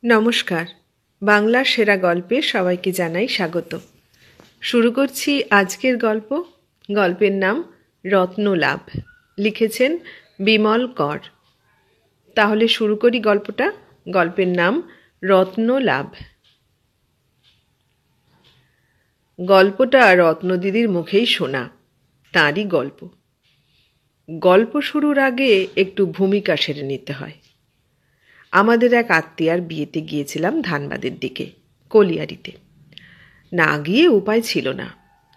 নমস্কার। বাংলার সেরা গল্পে সবাইকে জানাই স্বাগত। শুরু করছি আজকের গল্প। গল্পের নাম রত্নলাভ। লিখেছেন বিমল কর। তাহলে শুরু করি গল্পটা। গল্পের নাম রত্নলাভ। গল্পটা রত্নদিদির মুখেই শোনা, তাঁরই গল্প। গল্প শুরুর আগে একটু ভূমিকা সেরে নিতে হয়। আমাদের এক আত্মীয়ার বিয়েতে গিয়েছিলাম ধানবাদের দিকে, কলিয়ারিতে। না গিয়ে উপায় ছিল না।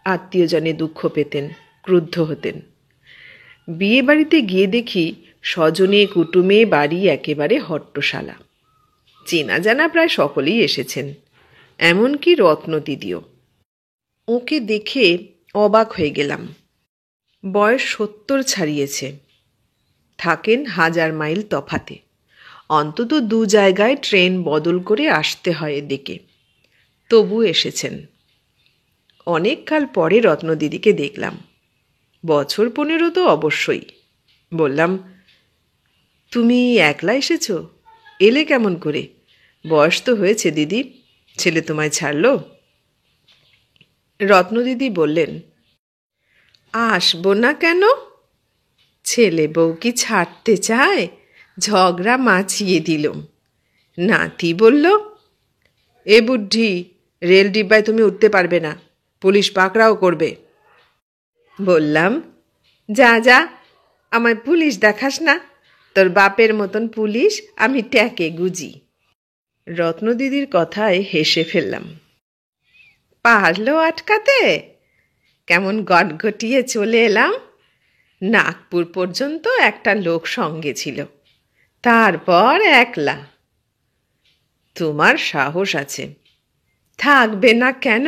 আত্মীয়জনে দুঃখ পেতেন, ক্রুদ্ধ হতেন। বিয়ে বাড়িতে গিয়ে দেখি স্বজনে কুটুমে বাড়ি একেবারে হট্টশালা। চেনা জানা প্রায় সকলেই এসেছেন, এমনকি রত্ন দিদিও। ওকে দেখে অবাক হয়ে গেলাম। বয়স 70 ছাড়িয়েছে। থাকেন 1000 মাইল তফাতে। অন্তত 2 জায়গায় ট্রেন বদল করে আসতে হয় এদিকে, তবু এসেছেন। অনেক কাল পরে রত্নদিদিকে দেখলাম। বছর 15 তো অবশ্যই। বললাম, তুমি একলা এসেছ? এলে কেমন করে? বয়স তো হয়েছে দিদি, ছেলে তোমায় ছাড়ল? রত্নদিদি বললেন, আসবো না কেন? ছেলে বউ কি ছাড়তে চায়? ঝগড়া মাছিয়ে দিলুম। নাতি বলল, এ বুদ্ধি, রেল ডিব্বায় তুমি উঠতে পারবে না, পুলিশ পাকড়াও করবে। বললাম, যা যা, আমায় পুলিশ দেখাস না। তোর বাপের মতন পুলিশ আমি ট্যাকে গুজি। রত্নদিদির কথায় হেসে ফেললাম। পারলো আটকাতে? কেমন গটগটিয়ে চলে এলাম। নাগপুর পর্যন্ত একটা লোক সঙ্গে ছিল, তারপর একলা। তোমার সাহস আছে। থাকবে না কেন?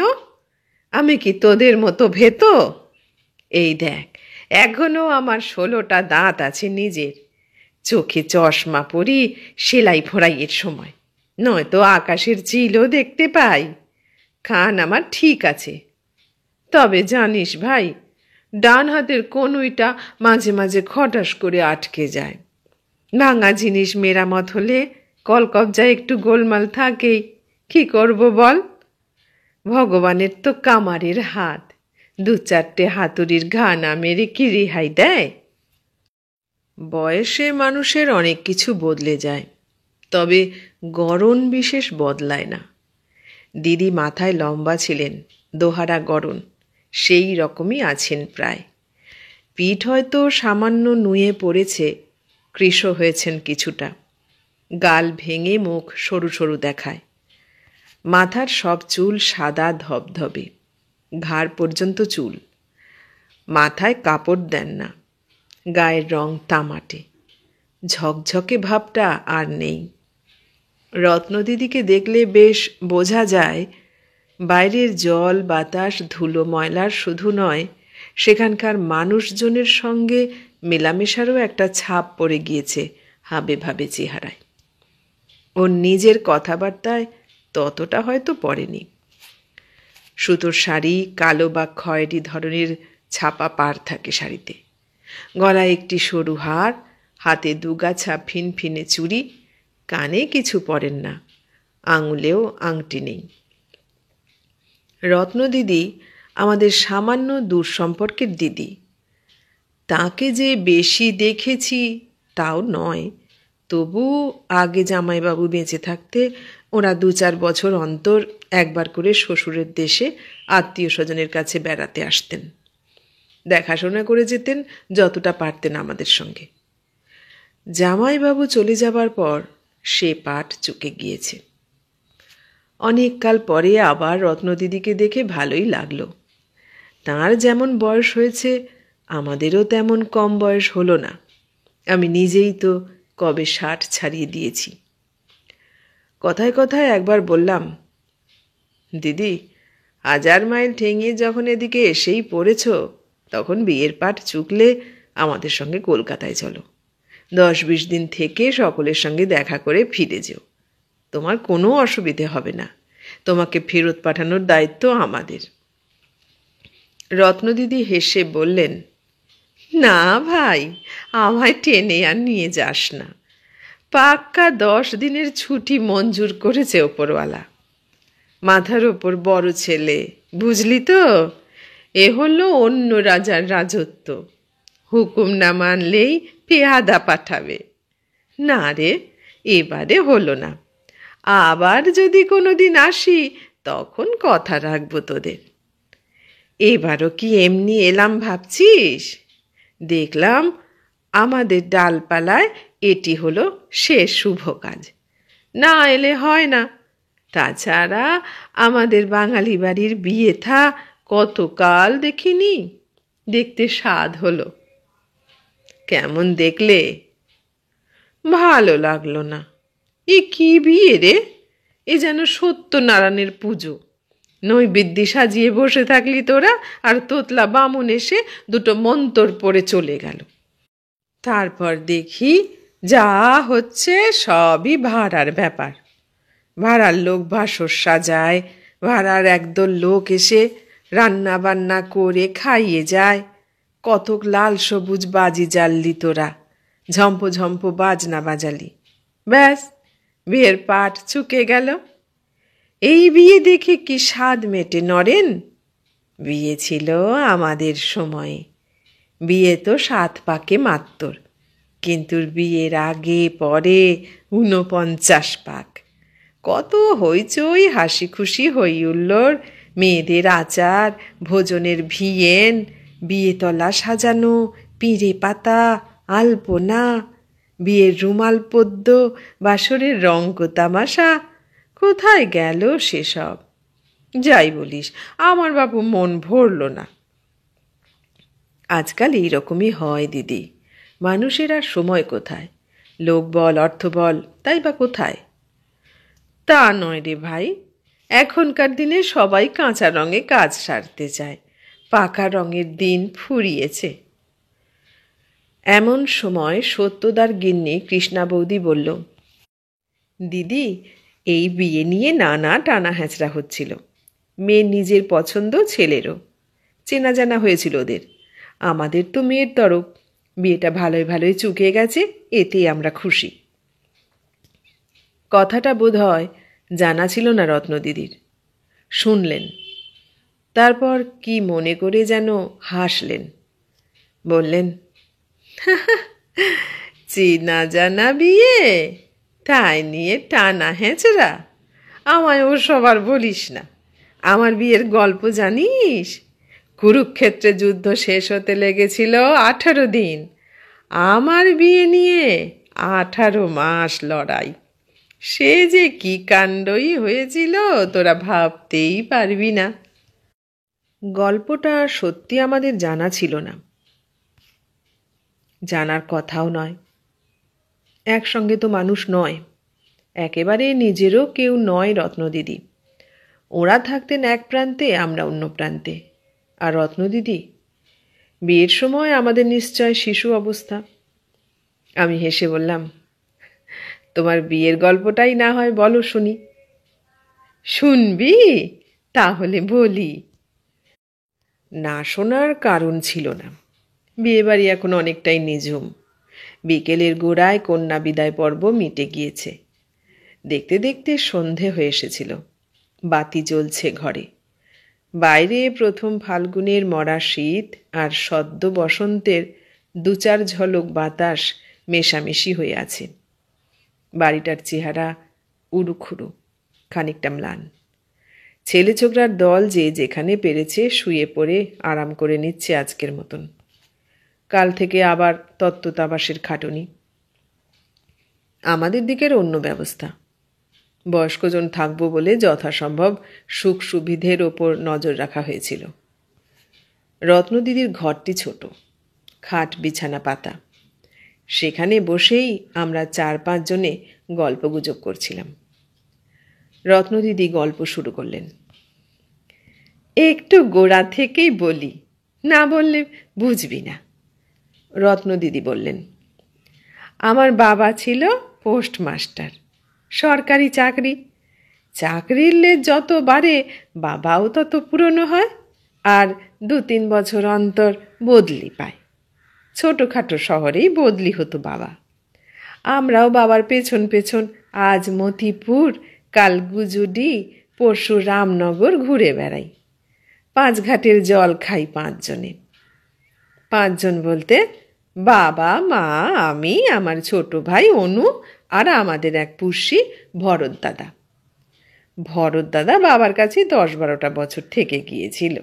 আমি কি তোদের মতো ভেতো? এই দেখ, এখনো আমার 16টা দাঁত আছে নিজের। চোখে চশমা পরি সেলাই ফোড়াইয়ের সময়, নয়তো আকাশের চিলও দেখতে পাই। কান আমার ঠিক আছে। তবে জানিস ভাই, ডান হাতের কনুইটা মাঝে মাঝে খটাস করে আটকে যায়। ভাঙা জিনিস মেরামত হলে কলকবজায় একটু গোলমাল থাকেই। কি করব বল? ভগবানের তো কামারের হাত, 2-4টে হাতুড়ির ঘা না মেরে কি রেহাই দেয়? বয়সে মানুষের অনেক কিছু বদলে যায়, তবে গড়ন বিশেষ বদলায় না। দিদি মাথায় লম্বা ছিলেন, দোহারা গড়ন, সেই রকমই আছেন প্রায়। পিঠ হয়তো সামান্য নুয়ে পড়েছে, কৃশ হয়েছেন কিছুটা। গাল ভেঙে মুখ সরু সরু দেখায়। মাথার সব চুল সাদা ধবধবে, ঘাড় পর্যন্ত চুল। মাথায় কাপড় দেন না, গায়ের রং তামাটে, ঝকঝকে ভাবটা আর নেই। রত্নদিদিকে দেখলে বেশ বোঝা যায়, বাইরের জল বাতাস ধুলো ময়লার শুধু নয়, সেখানকার মানুষজনের সঙ্গে মেলামেশারও একটা ছাপ পড়ে গিয়েছে হাবে ভাবে চেহারায়। ওর নিজের কথাবার্তায় ততটা হয়তো পড়েনি। সুতোর শাড়ি, কালো বা খয়েরি ধরনের ছাপা পাড় থাকে শাড়িতে। গলায় একটি সরু হার, হাতে 2 গাছা ফিনফিনে চুড়ি। কানে কিছু পরেন না, আঙুলেও আংটি নেই। রত্নদিদি আমাদের সামান্য দূর সম্পর্কের দিদি। তাকে যে বেশি দেখেছি তাও নয়, তবু আগে জামাইবাবু বেঁচে থাকতে ওরা 2-4 বছর অন্তর একবার করে শ্বশুরের দেশে আত্মীয় স্বজনের কাছে বেড়াতে আসতেন। দেখাশোনা করে যেতেন যতটা পারতেন আমাদের সঙ্গে। জামাইবাবু চলে যাবার পর সে পাঠ চুকে গিয়েছে। অনেক কাল পরে আবার রত্নদিদিকে দেখে ভালোই লাগলো। তাঁর যেমন বয়স হয়েছে, আমাদেরও তেমন কম বয়স হলো না। আমি নিজেই তো কবে 60 ছাড়িয়ে দিয়েছি। কথায় কথায় একবার বললাম, দিদি, 1000 মাইল ঠেঙিয়ে যখন এদিকে এসেই পড়েছ, তখন বিয়ের পাঠ চুকলে আমাদের সঙ্গে কলকাতায় চলো। 10-20 দিন থেকে সকলের সঙ্গে দেখা করে ফিরে যেও। তোমার কোনো অসুবিধে হবে না। তোমাকে ফেরত পাঠানোর দায়িত্ব আমাদের। রত্নদিদি হেসে বললেন, না ভাই, আমায় টেনে আর নিয়ে যাস না। পাক্কা 10 দিনের ছুটি মঞ্জুর করেছে ওপরওয়ালা। মাথার ওপর বড় ছেলে, বুঝলি তো? এ হলো অন্য রাজার রাজত্ব। হুকুম না মানলেই পেয়াদা পাঠাবে। না রে, এবারে হলো না। আবার যদি কোনোদিন আসি তখন কথা রাখবো তোদের। এবারও কি এমনি এলাম ভাবছিস? দেখলাম আমাদের ডালপালায় এটি হলো শেষ শুভ কাজ, না এলে হয় না। তাছাড়া আমাদের বাঙালি বাড়ির বিয়ে থা কতকাল দেখিনি, দেখতে স্বাদ হলো। কেমন দেখলে? ভালো লাগলো না। এ কি বিয়ে রে? এ যেন সত্যনারায়ণের পুজো। নৈবেদ্য সাজিয়ে বসে থাকলি তোরা, আর তোতলা বামুন এসে দুটো মন্তর পড়ে চলে গেল। তারপর দেখি যা হচ্ছে সবই ভাড়ার ব্যাপার। ভাড়ার লোক বাসর সাজায়, ভাড়ার একদল লোক এসে রান্না বান্না করে খাইয়ে যায়। কতক লাল সবুজ বাজি জ্বাললি তোরা, ঝম্প ঝম্প বাজনা বাজালি। ব্যাস, বিয়ের পাট চুকে গেল। এই বিয়ে দেখে কি স্বাদ মেটে নরেন? বিয়ে ছিল আমাদের সময়ে। বিয়ে তো 7 পাকে মাত্র, কিন্তু বিয়ের আগে পরে 49 পাক। কত হইচই, হাসি খুশি হই হুল্লোড়, মেয়েদের আচার, ভোজনের ভিয়েন, বিয়েতলা সাজানো, পিঁড়ে পাতা, আলপনা, বিয়ের রুমাল পদ্ম, বাসরের রঙ্গ তামাশা। কোথায় গেল সেসব? যাই বলিস, আমার বাপু মন ভরল না। আজকাল এইরকমই হয় দিদি। মানুষের আর সময় কোথায়? লোক বল, অর্থ বল, তাই বা কোথায়? তা নয় রে ভাই, এখনকার দিনে সবাই কাঁচা রঙে কাজ সারতে চায়। পাকা রঙের দিন ফুরিয়েছে। এমন সময় সত্যদার গিন্নি কৃষ্ণা বৌদি বলল, দিদি, এই বিয়ে নিয়ে নানা টানা হ্যাঁচড়া হচ্ছিল। মেয়ের নিজের পছন্দ, ছেলেরও চেনা জানা হয়েছিল ওদের। আমাদের তো মেয়ের তরফ। বিয়েটা ভালোই ভালোই চুকে গেছে, এতেই আমরা খুশি। কথাটা বোধ হয় জানা ছিল না রত্নদিদির। শুনলেন, তারপর কি মনে করে যেন হাসলেন। বললেন, চেনা জানা বিয়ে, তাই নিয়ে টানা হ্যাঁচড়া? আমায় ও সবার বলিস না। আমার বিয়ের গল্প জানিস? কুরুক্ষেত্রে যুদ্ধ শেষ হতে লেগেছিল 18 দিন। আমার বিয়ে নিয়ে 18 মাস লড়াই। সে যে কি কাণ্ডই হয়েছিল তোরা ভাবতেই পারবি না। গল্পটা সত্যি আমাদের জানা ছিল না, জানার কথাও নয়। একসঙ্গে তো মানুষ নয়, একেবারে নিজেরও কেউ নয় রত্নদিদি। ওরা থাকতেন এক প্রান্তে, আমরা অন্য প্রান্তে। আর রত্নদিদি, বিয়ের সময় আমাদের নিশ্চয় শিশু অবস্থা। আমি হেসে বললাম, তোমার বিয়ের গল্পটাই না হয় বলো শুনি। শুনবি? তাহলে বলি। না শোনার কারণ ছিল না। বিয়েবাড়ি এখন অনেকটাই নিঝুম। বিকেলের গোড়ায় কন্যা বিদায় পর্ব মিটে গিয়েছে। দেখতে দেখতে সন্ধে হয়ে এসেছিল। বাতি জ্বলছে ঘরে। বাইরে প্রথম ফাল্গুনের মরা শীত আর সদ্য বসন্তের 2-4 ঝলক বাতাস মেশামেশি হয়ে আছে। বাড়িটার চেহারা উড়ুখুড়ু, খানিকটা ম্লান। ছেলে ছোকরার দল যে যেখানে পেরেছে শুয়ে পড়ে আরাম করে নিচ্ছে আজকের মতন। কাল থেকে আবার তত্ত্বতাবাসের খাটুনি। আমাদের দিকের অন্য ব্যবস্থা। বয়স্কজন থাকবো বলে যথাসম্ভব সুখ সুবিধের ওপর নজর রাখা হয়েছিল। রত্নদিদির ঘরটি ছোট, খাট বিছানা পাতা। সেখানে বসেই আমরা 4-5 জনে গল্পগুজব করছিলাম। রত্নদিদি গল্প শুরু করলেন। একটু গোড়া থেকেই বলি, না বললে বুঝবি না। রত্নদিদি বললেন, আমার বাবা ছিল পোস্টমাস্টার, সরকারি চাকরি। চাকরির লেজ যত বাড়ে বাবাও তত পুরনো হয়, আর 2-3 বছর অন্তর বদলি পায়। ছোটোখাটো শহরেই বদলি হতো বাবা। আমরাও বাবার পেছন পেছন আজ মতিপুর, কাল গুজুডি, পরশু রামনগর ঘুরে বেড়াই। 5 ঘাটের জল খাই 5 জনে। 5 জন বলতে বাবা, মা, আমি, আমার ছোট ভাই অনু আর আমাদের এক পুষি ভরত দাদা। ভরত দাদা বাবার কাছে 10-12টা বছর থেকে গিয়েছিল।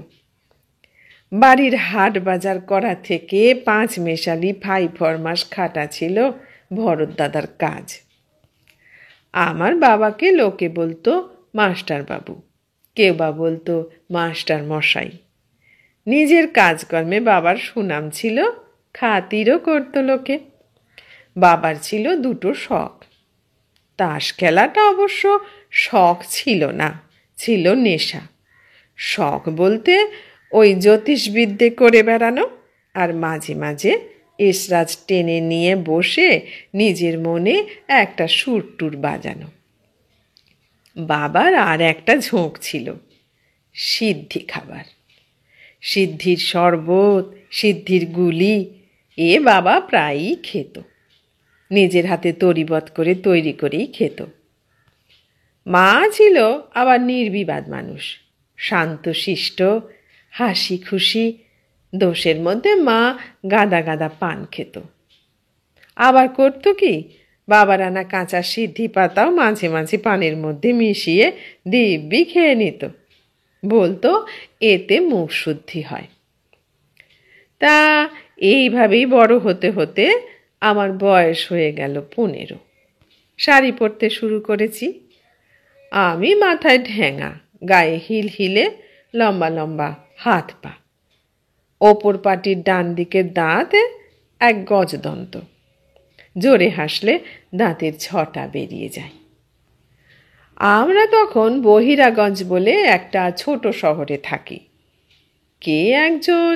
বাড়ির হাট বাজার করা থেকে 5 মেশালি 5 ফরমাস খাটা ছিল ভরত দাদার কাজ। আমার বাবাকে লোকে বলতো মাস্টার বাবু, কেউ বা বলতো মাস্টার মশাই। নিজের কাজকর্মে বাবার সুনাম ছিল, খাতিরও করত লোকে। বাবার ছিল 2টো শখ। তাস খেলাটা অবশ্য শখ ছিল না, ছিল নেশা। শখ বলতে ওই জ্যোতিষবিদ্যে করে বেড়ানো আর মাঝে মাঝে এসরাজ টেনে নিয়ে বসে নিজের মনে একটা সুর টুর বাজানো। বাবার আর একটা ঝোঁক ছিল, সিদ্ধি খাবার। সিদ্ধির শরবত, সিদ্ধির গুলি এ বাবা প্রায়ই খেত। নিজের হাতে তরিবত করে তৈরি করেই খেত। মা ছিল আবার নির্বিবাদ মানুষ, শান্তশিষ্ট, হাসি খুশি। দোষের মধ্যে মা গাদা গাদা পান খেত। আবার করতো কি, বাবার আনা কাঁচা সিদ্ধি পাতাও মাঝে মাঝে পানের মধ্যে মিশিয়ে দিব্যি খেয়ে নিত। বলতো এতে মুখ শুদ্ধি হয়। তা এইভাবেই বড় হতে হতে আমার বয়স হয়ে গেল 15। শাড়ি পরতে শুরু করেছি। আমি মাথায় ঢেঙা, গায়ে হিল হিলে, লম্বা লম্বা হাত পা। ওপর পাটির ডান দিকের দাঁতে এক গজদন্ত। জোরে হাসলে দাঁতের 6টা বেরিয়ে যায়। আমরা তখন বহিরাগঞ্জ বলে একটা ছোট শহরে থাকি। কে একজন,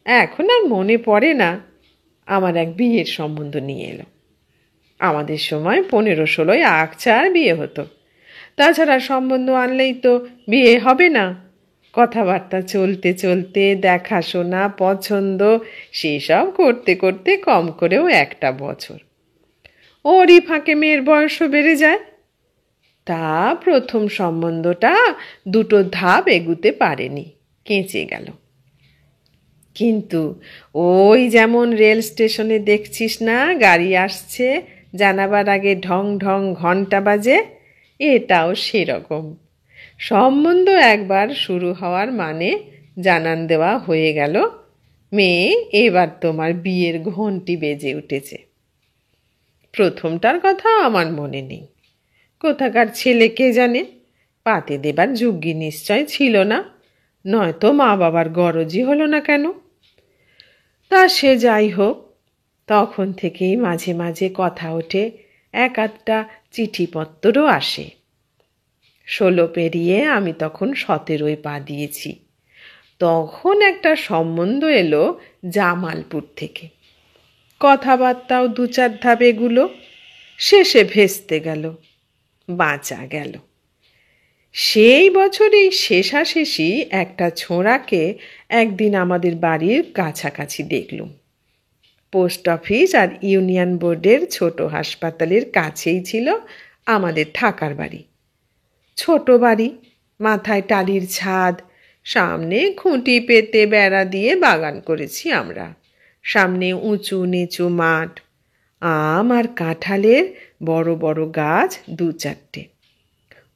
এখন আর মনে পড়ে না, আমার এক বিয়ের সম্বন্ধ নিয়ে এলো। আমাদের সময় 15-16 আকছার বিয়ে হতো। তাছাড়া সম্বন্ধ আনলেই তো বিয়ে হবে না। কথাবার্তা চলতে চলতে দেখাশোনা, পছন্দ সেসব করতে করতে কম করেও 1টা বছর। ওরই ফাঁকে মেয়ের বয়সও বেড়ে যায়। তা প্রথম সম্বন্ধটা 2টো ধাপ এগুতে পারেনি, কেঁচে গেল। কিন্তু ওই যেমন রেল স্টেশনে দেখছিস না গাড়ি আসছে, জানাবার আগে ঢং ঢং ঘন্টা বাজে, এটাও সেরকম। সম্বন্ধ একবার শুরু হওয়ার মানে জানান দেওয়া হয়ে গেল, মেয়ে এবার তোমার বিয়ের ঘন্টি বেজে উঠেছে। প্রথমটার কথা আমার মনে নেই। কোথাকার ছেলে কে জানে, পাতে দেবার যোগ্যী নিশ্চয় ছিল না, নয়তো মা বাবার গরজই হলো না কেন। তা সে যাই হোক, তখন থেকেই মাঝে মাঝে কথা ওঠে, 1-8টা চিঠিপত্রও আসে। 16 পেরিয়ে আমি তখন 17 পা দিয়েছি। তখন একটা সম্বন্ধ এলো জামালপুর থেকে। কথাবার্তাও 2-4 ধাপ এগুলো, শেষে ভেস্তে গেল, বাঁচা গেল। সেই বছরই শেষাশেষি একটা ছোঁড়াকে একদিন আমাদের বাড়ির কাছাকাছি দেখলুম। পোস্ট অফিস আর ইউনিয়ন বোর্ডের ছোট হাসপাতালের কাছেই ছিল আমাদের থাকার বাড়ি। ছোট বাড়ি, মাথায় টালির ছাদ, সামনে খুঁটি পেতে বেড়া দিয়ে বাগান করেছি আমরা। সামনে উঁচু নিচু মাঠ, আম আর কাঁঠালের বড় বড় গাছ 2-4টে।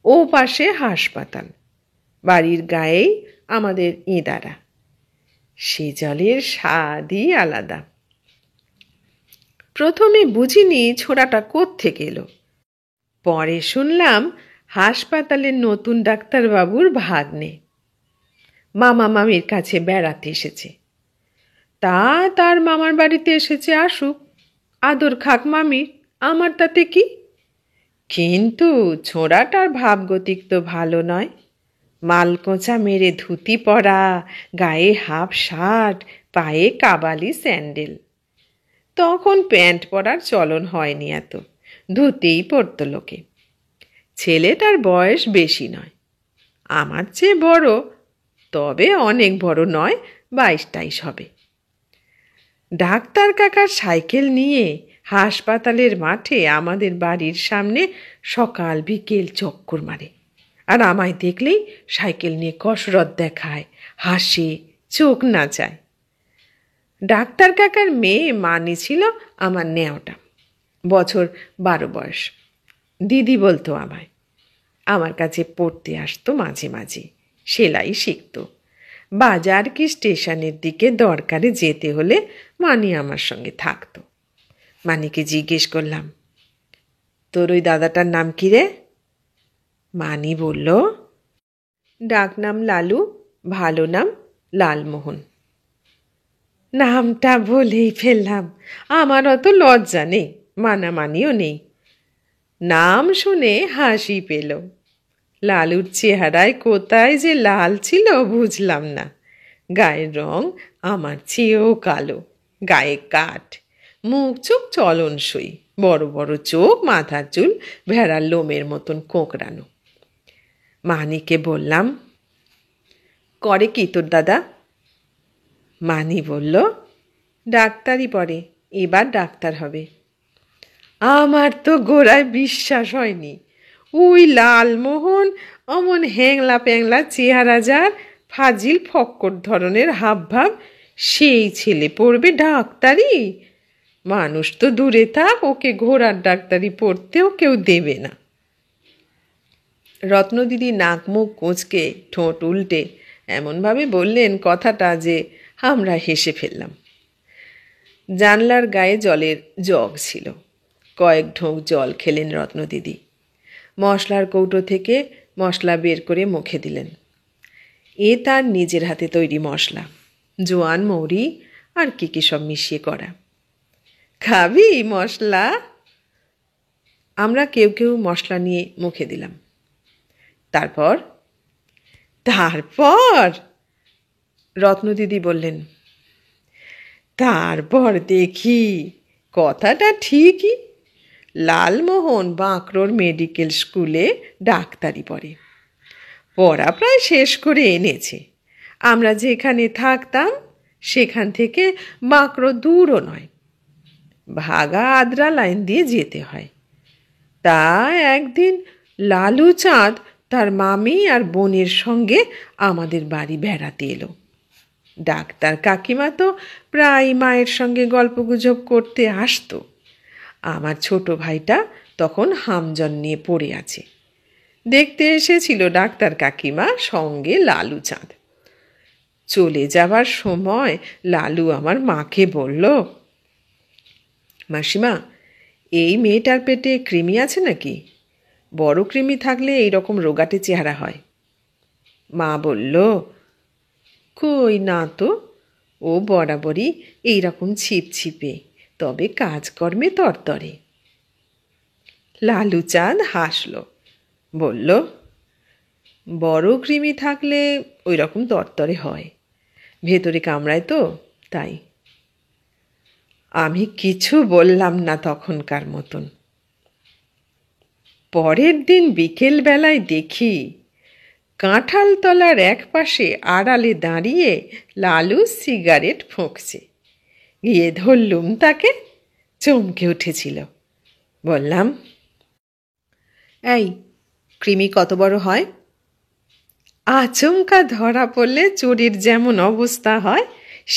ও পাশে হাসপাতাল, বাড়ির গায়েই আমাদের ইঁদারা। সে জলের স্বাদই আলাদা। প্রথমে বুঝিনি ছোড়াটা কোত্থেকে এলো। পরে শুনলাম হাসপাতালের নতুন ডাক্তারবাবুর ভাগ্নে, মামা মামির কাছে বেড়াতে এসেছে। তা তার মামার বাড়িতে এসেছে, আসুক, আদর খাক মামির, আমার তাতে কি। কিন্তু ছোড়াটার ভাবগতিক তো ভালো নয়। মালকোঁচা মেরে ধুতি পরা, গায়ে হাফ শার্ট, পায়ে কাবালি স্যান্ডেল। তখন প্যান্ট পরার চলন হয়নি এত, ধুতেই পরত লোকে। ছেলেটার বয়স বেশি নয়, আমার চেয়ে বড়, তবে অনেক বড় নয়, 22-23 হবে। ডাক্তার কাকার সাইকেল নিয়ে হাসপাতালের মাঠে আমাদের বাড়ির সামনে সকাল বিকেল চক্কর মারে, আর আমায় দেখলেই সাইকেল নিয়ে কসরত দেখায়, হাসে, চোখ নাচায়। ডাক্তার কাকার মেয়ে মানি ছিল আমার নেওয়াটা, বছর 12 বয়স। দিদি বলতো আমায়, আমার কাছে পড়তে আসতো মাঝে মাঝে, সেলাই শিখত। বাজার কি স্টেশনের দিকে দরকারে যেতে হলে মানি আমার সঙ্গে থাকতো। মানিকে জিজ্ঞেস করলাম, তোর ওই দাদাটার নাম কি রে? মানি বলল, ডাকনাম লালু, ভালো নাম লালমোহন। নামটা বলেই ফেললাম, আমার অত লজ্জা নেই, মানামানিও নেই। নাম শুনে হাসি পেল। লালুর চেহারায় কোথায় যে লাল ছিল বুঝলাম না। গায়ের রং আমার চেয়েও কালো, গায়ে কাঠ, মুখ চোখ চলনসই, বড় বড় চোখ, মাথার চুল ভেড়ার লোমের মতন কোঁকড়ানো। মানিকে বললাম, করে কি তোর দাদা? মানি বলল, ডাক্তারি পড়ে, এবার ডাক্তার হবে। আমার তো গোড়ায় বিশ্বাস হয়নি। ওই লালমোহন অমন হ্যাংলা প্যাংলা চেহারা, যার ফাজিল ফক্কর ধরনের হাবভাব, সেই ছেলে পড়বে ডাক্তারি? মানুষ তো দূরে থাক, ওকে ঘোড়ার ডাক্তারি পড়তেও কেউ দেবে না। রত্নদিদি নাক মুখ কুঁচকে, ঠোঁট উল্টে এমনভাবে বললেন কথাটা যে আমরা হেসে ফেললাম। জানলার গায়ে জলের জগ ছিল, কয়েক ঢোক জল খেলেন রত্নদিদি। মশলার কৌটো থেকে মশলা বের করে মুখে দিলেন। এ তার নিজের হাতে তৈরি মশলা, জোয়ান, মৌরি আর কি সব মিশিয়ে করা। খাবি মশলা? আমরা কেউ কেউ মশলা নিয়ে মুখে দিলাম। তারপর রত্নদিদি বললেন, তারপর দেখি কথাটা ঠিকই। লালমোহন বাঁকড়োর মেডিকেল স্কুলে ডাক্তারি পড়ে, পড়া প্রায় শেষ করে এনেছে। আমরা যেখানে থাকতাম সেখান থেকে বাঁকড়ো দূরও নয়, ভাগা আদ্রা লাইন দিয়ে যেতে হয়। তা একদিন লালু চাঁদ তার মামি আর বোনের সঙ্গে আমাদের বাড়ি বেড়াতে এলো। ডাক্তার কাকিমা তো প্রায় মায়ের সঙ্গে গল্পগুজব করতে আসতো। আমার ছোট ভাইটা তখন হামজন নিয়ে পড়ে আছে। দেখতে এসেছিল ডাক্তার কাকিমা, সঙ্গে লালু চাঁদ। চলে যাবার সময় লালু আমার মাকে বলল, মাসিমা, এই মেয়েটার পেটে কৃমি আছে নাকি? বড় কৃমি থাকলে এইরকম রোগাটে চেহারা হয়। মা বলল, কই না তো, ও বরাবরই এইরকম ছিপছিপে, তবে কাজকর্মে তরতরে। লালু চাঁদ হাসল, বলল, বড় কৃমি থাকলে ওই রকম তরতরে হয়, ভেতরে কামড়ায় তো, তাই। আমি কিছু বললাম না তখনকার মতন। পরের দিন বিকেলবেলায় দেখি কাঁঠালতলার এক পাশে আড়ালে দাঁড়িয়ে লালু সিগারেট ফুঁকছে। গিয়ে ধরলুম তাকে, চমকে উঠেছিল। বললাম, এই কৃমি কত বড় হয়? আচমকা ধরা পড়লে চোরের যেমন অবস্থা হয়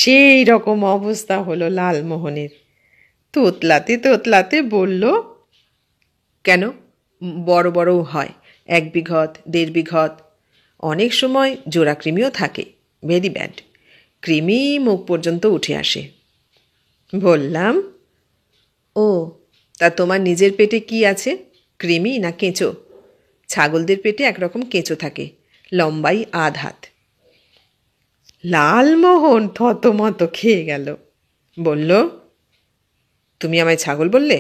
সেই রকম অবস্থা হলো লালমোহনের। তোতলাতে তোতলাতে বলল, কেন, বড় বড়ও হয়, 1 বিঘত, 1.5 বিঘত, অনেক সময় জোড়া কৃমিও থাকে, ভেরি ব্যাড। কৃমি মুখ পর্যন্ত উঠে আসে। বললাম, ও তা তোমার নিজের পেটে কি আছে, কৃমি না কেঁচো? ছাগলদের পেটে একরকম কেঁচো থাকে, লম্বাই 1/2 হাত। লালমোহন থতমত খেয়ে গেল, বলল, তুমি আমায় ছাগল বললে?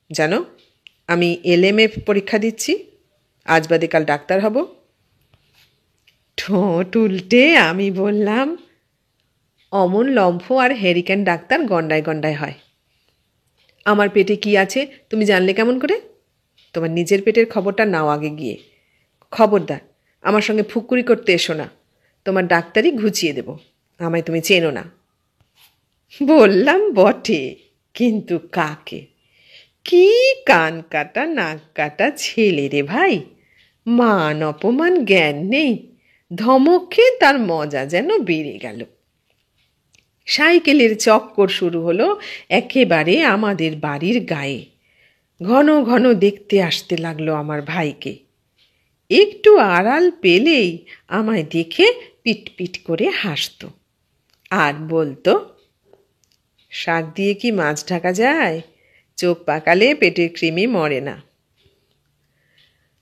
জানো, আমি LMA পরীক্ষা দিচ্ছি, আজ বাদে কাল ডাক্তার হব। ঠোঁট উল্টে আমি বললাম, অমন লম্ফ আর হেরিকেন ডাক্তার গন্ডায় গন্ডায় হয়। আমার পেটে কি আছে তুমি জানলে কেমন করে? তোমার নিজের পেটের খবরটা নাও আগে গিয়ে। খবরদার আমার সঙ্গে ফুকুরি করতে এসো না, তোমার ডাক্তারই ঘুচিয়ে দেব, আমায় তুমি চেনো না। বললাম বটে, কিন্তু কাকে? কি কান কাটা নাক কাটা ছেলে রে ভাই, মান অপমান জ্ঞান নেই, ধমক খেয়ে তার মজা যেন বেড়ে গেল। সাইকেলের চক্কর শুরু হলো একেবারে আমাদের বাড়ির গায়ে। ঘন ঘন দেখতে আসতে লাগলো আমার ভাইকে। একটু আড়াল পেলেই আমায় দেখে পিটপিট করে হাসত আর বলতো, শাক দিয়ে কি মাছ ঢাকা যায়? চোখ পাকালে পেটের কৃমি মরে না।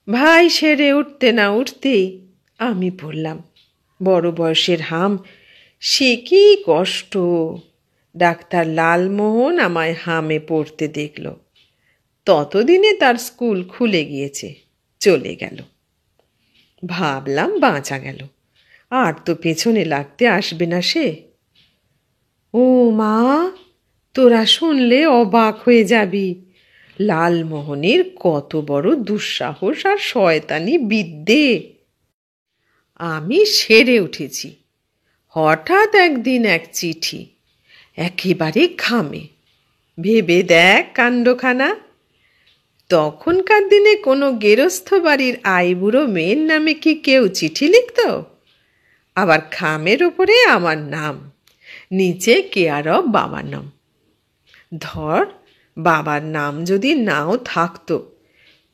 ভাই সেরে উঠতে না উঠতেই আমি পড়লাম। বড় বয়সের হাম, সে কি কষ্ট! ডাক্তার লালমোহন আমায় হামে পড়তে দেখল। ততদিনে তার স্কুল খুলে গিয়েছে, চলে গেল। ভাবলাম বাঁচা গেল, আর তো পেছনে লাগতে আসবে না সে। ও মা, তোরা শুনলে অবাক হয়ে যাবি। লালমোহনের কত বড় দুঃসাহস আর শয়তানি বিদ্যে! আমি সেরে উঠেছি। হঠাৎ একদিন এক চিঠি, একেবারে খামে। ভেবে দেখ কাণ্ডখানা। তখনকার দিনে কোনো গেরস্থ বাড়ির আইবুড়ো মেয়ের নামে কি কেউ চিঠি লিখত? আবার খামের ওপরে আমার নাম, নিচে কেয়ার অফ বাবানম। ধর, বাবার নাম যদি নাও থাকতো,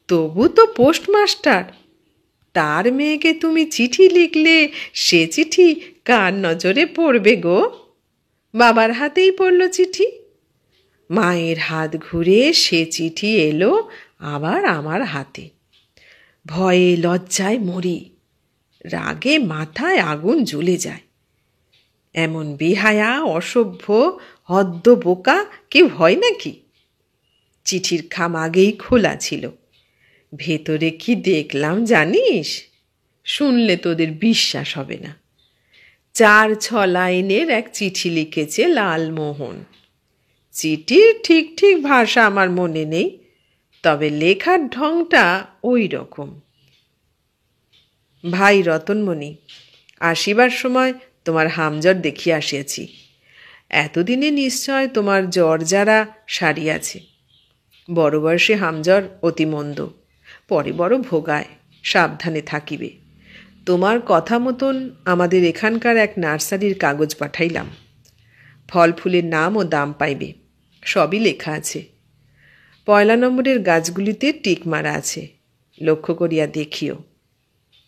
তবু তো পোস্টমাস্টার। তার মেয়েকে তুমি চিঠি লিখলে সে চিঠি কার নজরে পড়বে গো? বাবার হাতেই পড়ল চিঠি। মায়ের হাত ঘুরে সে চিঠি এলো আবার আমার হাতে। ভয়ে লজ্জায় মরি, রাগে মাথায় আগুন জ্বলে যায়। এমন বেহায়া, অসভ্য, হদ্দ বোকা কেউ হয় নাকি? চিঠির খাম আগেই খোলা ছিল। ভেতরে কি দেখলাম জানিস? শুনলে তোদের বিশ্বাস হবে না। 4-6 লাইনের এক চিঠি লিখেছে লালমোহন। চিঠির ঠিক ঠিক ভাষা আমার মনে নেই, তবে লেখার ঢংটা ওই রকম। ভাই রতনমণি, আসিবার সময় তোমার হামজ্বর দেখিয়া আসিয়াছি। এতদিনে নিশ্চয় তোমার জ্বর যারা সারিয়াছে। বড় বয়সে হামজ্বর অতি মন্দ, পরে বড় ভোগায়, সাবধানে থাকিবে। তোমার কথা মতন আমাদের এখানকার এক নার্সারির কাগজ পাঠাইলাম। ফল ফুলের নাম ও দাম পাইবে, সবই লেখা আছে। 1 নম্বরের গাছগুলিতে টিক মারা আছে, লক্ষ্য করিয়া দেখিও।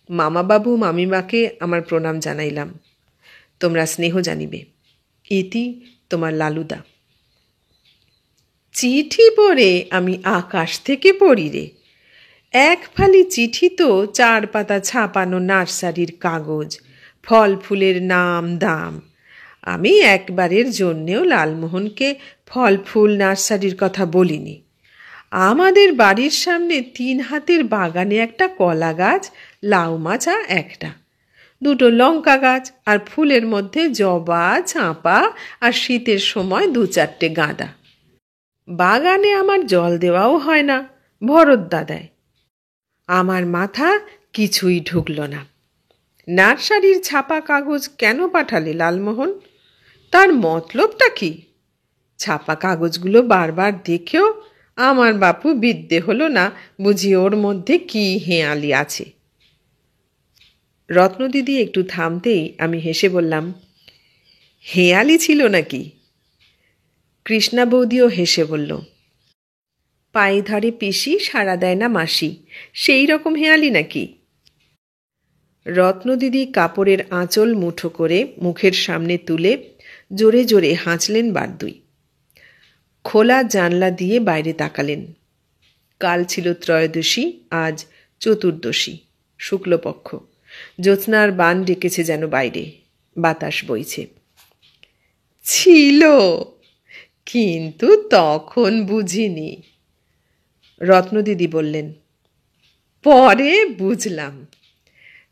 মামাবাবু মামিমাকে আমার প্রণাম জানাইলাম, তোমরা স্নেহ জানিবে। ইতি তোমার লালুদা। চিঠি পড়ে আমি আকাশ থেকে পড়ি রে। এক ফালি চিঠি তো 4 পাতা ছাপানো নার্সারির কাগজ, ফল ফুলের নাম দাম। আমি একবারের জন্যেও লালমোহনকে ফল ফুল নার্সারির কথা বলিনি। আমাদের বাড়ির সামনে 3 হাতের বাগানে একটা কলা গাছ, লাউ মাচা একটা, 2টো লঙ্কা গাছ, আর ফুলের মধ্যে জবা, চাঁপা, আর শীতের সময় 2-4টে গাঁদা। বাগানে আমার জল দেওয়াও হয় না, ভরদ্দা দেয়। আমার মাথা কিছুই ঢুকল না। নার্সারির ছাপা কাগজ কেন পাঠালে লালমোহন? তার মতলবটা কি? ছাপা কাগজগুলো বারবার দেখেও আমার বাপু বিদ্যে হলো না বুঝি ওর মধ্যে কি হেঁয়ালি আছে। রত্নদিদি একটু থামতেই আমি হেসে বললাম, হেঁয়ালি ছিল নাকি? কৃষ্ণা বৌদিও হেসে বলল, পায়ে ধরে পিসি, সাড়া দেয় না মাসি, সেই রকম হেঁয়ালি নাকি? রত্নদিদি কাপড়ের আঁচল মুঠো করে মুখের সামনে তুলে জোরে জোরে হাঁচলেন বার দুই। খোলা জানলা দিয়ে বাইরে তাকালেন। কাল ছিল ত্রয়োদশী, আজ চতুর্দশী, শুক্লপক্ষ। জ্যোৎস্নার বান ডেকেছে যেন বাইরে, বাতাস বইছে। ছিল, কিন্তু তখন বুঝিনি। রত্নদিদি বললেন, পরে বুঝলাম।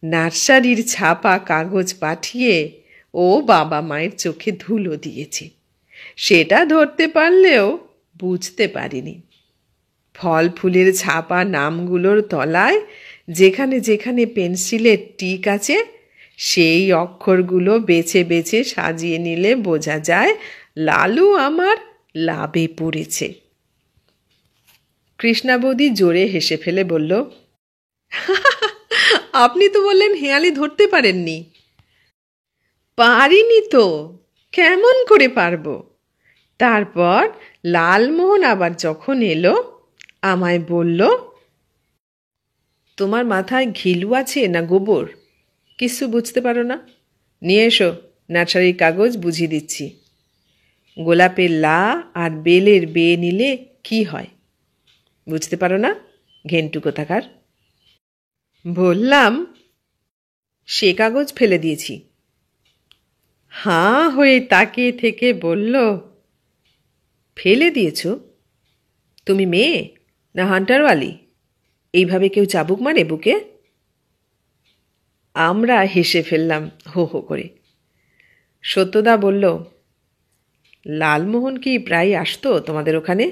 নার্সারির ছাপা কাগজ পাঠিয়ে ও বাবা মায়ের চোখে ধুলো দিয়েছে, সেটা ধরতে পারলেও বুঝতে পারিনি। ফল ফুলের ছাপা নামগুলোর তলায় যেখানে যেখানে পেন্সিলের টিক আছে, সেই অক্ষরগুলো বেছে বেছে সাজিয়ে নিলে বোঝা যায় লালু আমার লাভে পড়েছে। কৃষ্ণা বৌদি জোরে হেসে ফেলে বলল, আপনি তো বললেন হেঁয়ালি ধরতে পারেননি। পারিনি তো, কেমন করে পারবো? তারপর লালমোহন আবার যখন এলো আমায় বলল, তোমার মাথায় ঘিলু আছে না গোবর? কিছু বুঝতে পারো না? নিয়ে এসো, নার্সারির কাগজ বুঝিয়ে দিচ্ছি। গোলাপের লা আর বেলের বে নিলে কি হয় বুঝতে পারো না? ঘেন্টু কোথাকার। বললাম, সে কাগজ ফেলে দিয়েছি। হাঁ হয়ে তাকিয়ে থেকে বলল, ফেলে দিয়েছ? তুমি মেয়ে না হান্টারওয়ালি? এইভাবে কেউ চাবুক মারে বুকে? আমরা হেসে ফেললাম হো হো করে। সত্যদা বলল, লালমোহন কি প্রায় আসতো তোমাদের ওখানে?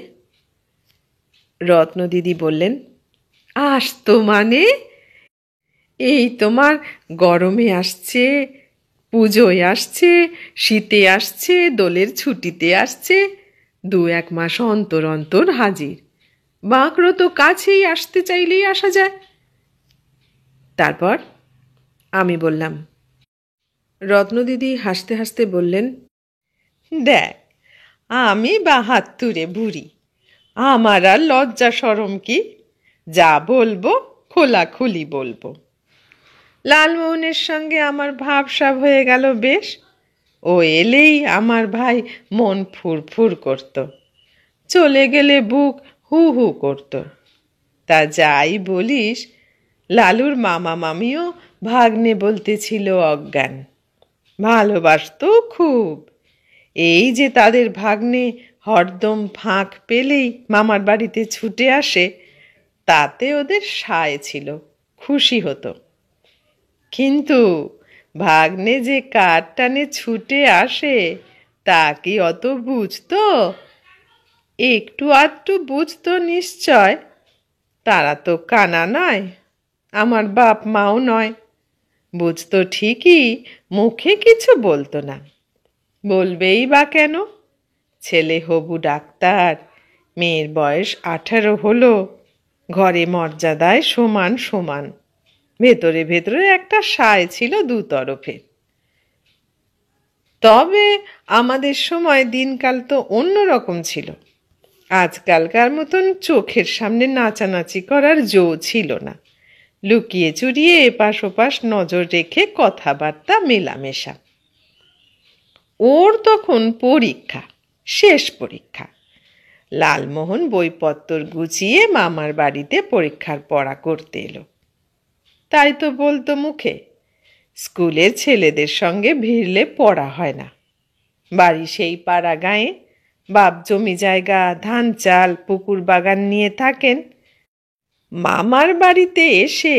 রত্নদিদি বললেন, আসতো মানে? এই তোমার গরমে আসছে, পুজোয় আসছে, শীতে আসছে, দোলের ছুটিতে আসছে, 2-1 মাস অন্তর অন্তর হাজির। বাঁকড়ো তো কাছেই, আসতে চাইলেই আসা যায়। তারপর আমি বললাম। রত্নদিদি হাসতে হাসতে বললেন, দেখ, আমি 72 বুড়ি, আমার আর লজ্জা শরম কি? যা বলবো খোলাখুলি বলবো। লালমোহনের সঙ্গে আমার ভাবসাব হয়ে গেল বেশ। ও এলেই আমার ভাই মন ফুরফুর করত, চলে গেলে বুক হু হু করত। তা যাই বলিস, লালুর মামা মামিও ভাগ্নে বলতে ছিল অজ্ঞান। ভালোবাসত খুব। এই যে তাদের ভাগ্নে হরদম ফাঁক পেলেই মামার বাড়িতে ছুটে আসে, তাতে ওদের সায় ছিল, খুশি হতো। কিন্তু ভাগ্নে যে কার টানে ছুটে আসে তা কি অত বুঝতো? একটু আধটু বুঝতো নিশ্চয়। তারা তো কানা নয়, আমার বাপ মাও নয়। বুঝতো ঠিকই, মুখে কিছু বলতো না। বলবেই বা কেন? ছেলে হবু ডাক্তার, মেয়ের বয়স 18 হলো, ঘরে মর্যাদায় সমান সমান। ভেতরে ভেতরে একটা সায় ছিল দুতরফের। তবে আমাদের সময় দিনকাল তো অন্যরকম ছিল। আজকালকার মতন চোখের সামনে নাচানাচি করার জো ছিল না। লুকিয়ে চুরিয়ে এপাশ ওপাশ নজর রেখে কথাবার্তা মেলামেশা। ওর তখন পরীক্ষা, শেষ পরীক্ষা। লালমোহন বইপত্তর গুছিয়ে মামার বাড়িতে পরীক্ষার পড়া করতে এলো। তাই তো বলতো মুখে, স্কুলের ছেলেদের সঙ্গে ভিড়লে পড়া হয় না। বাড়ি সেই পাড়া গাঁয়ে, বাপ জমি জায়গা, ধান চাল, পুকুর বাগান নিয়ে থাকেন। মামার বাড়িতে এসে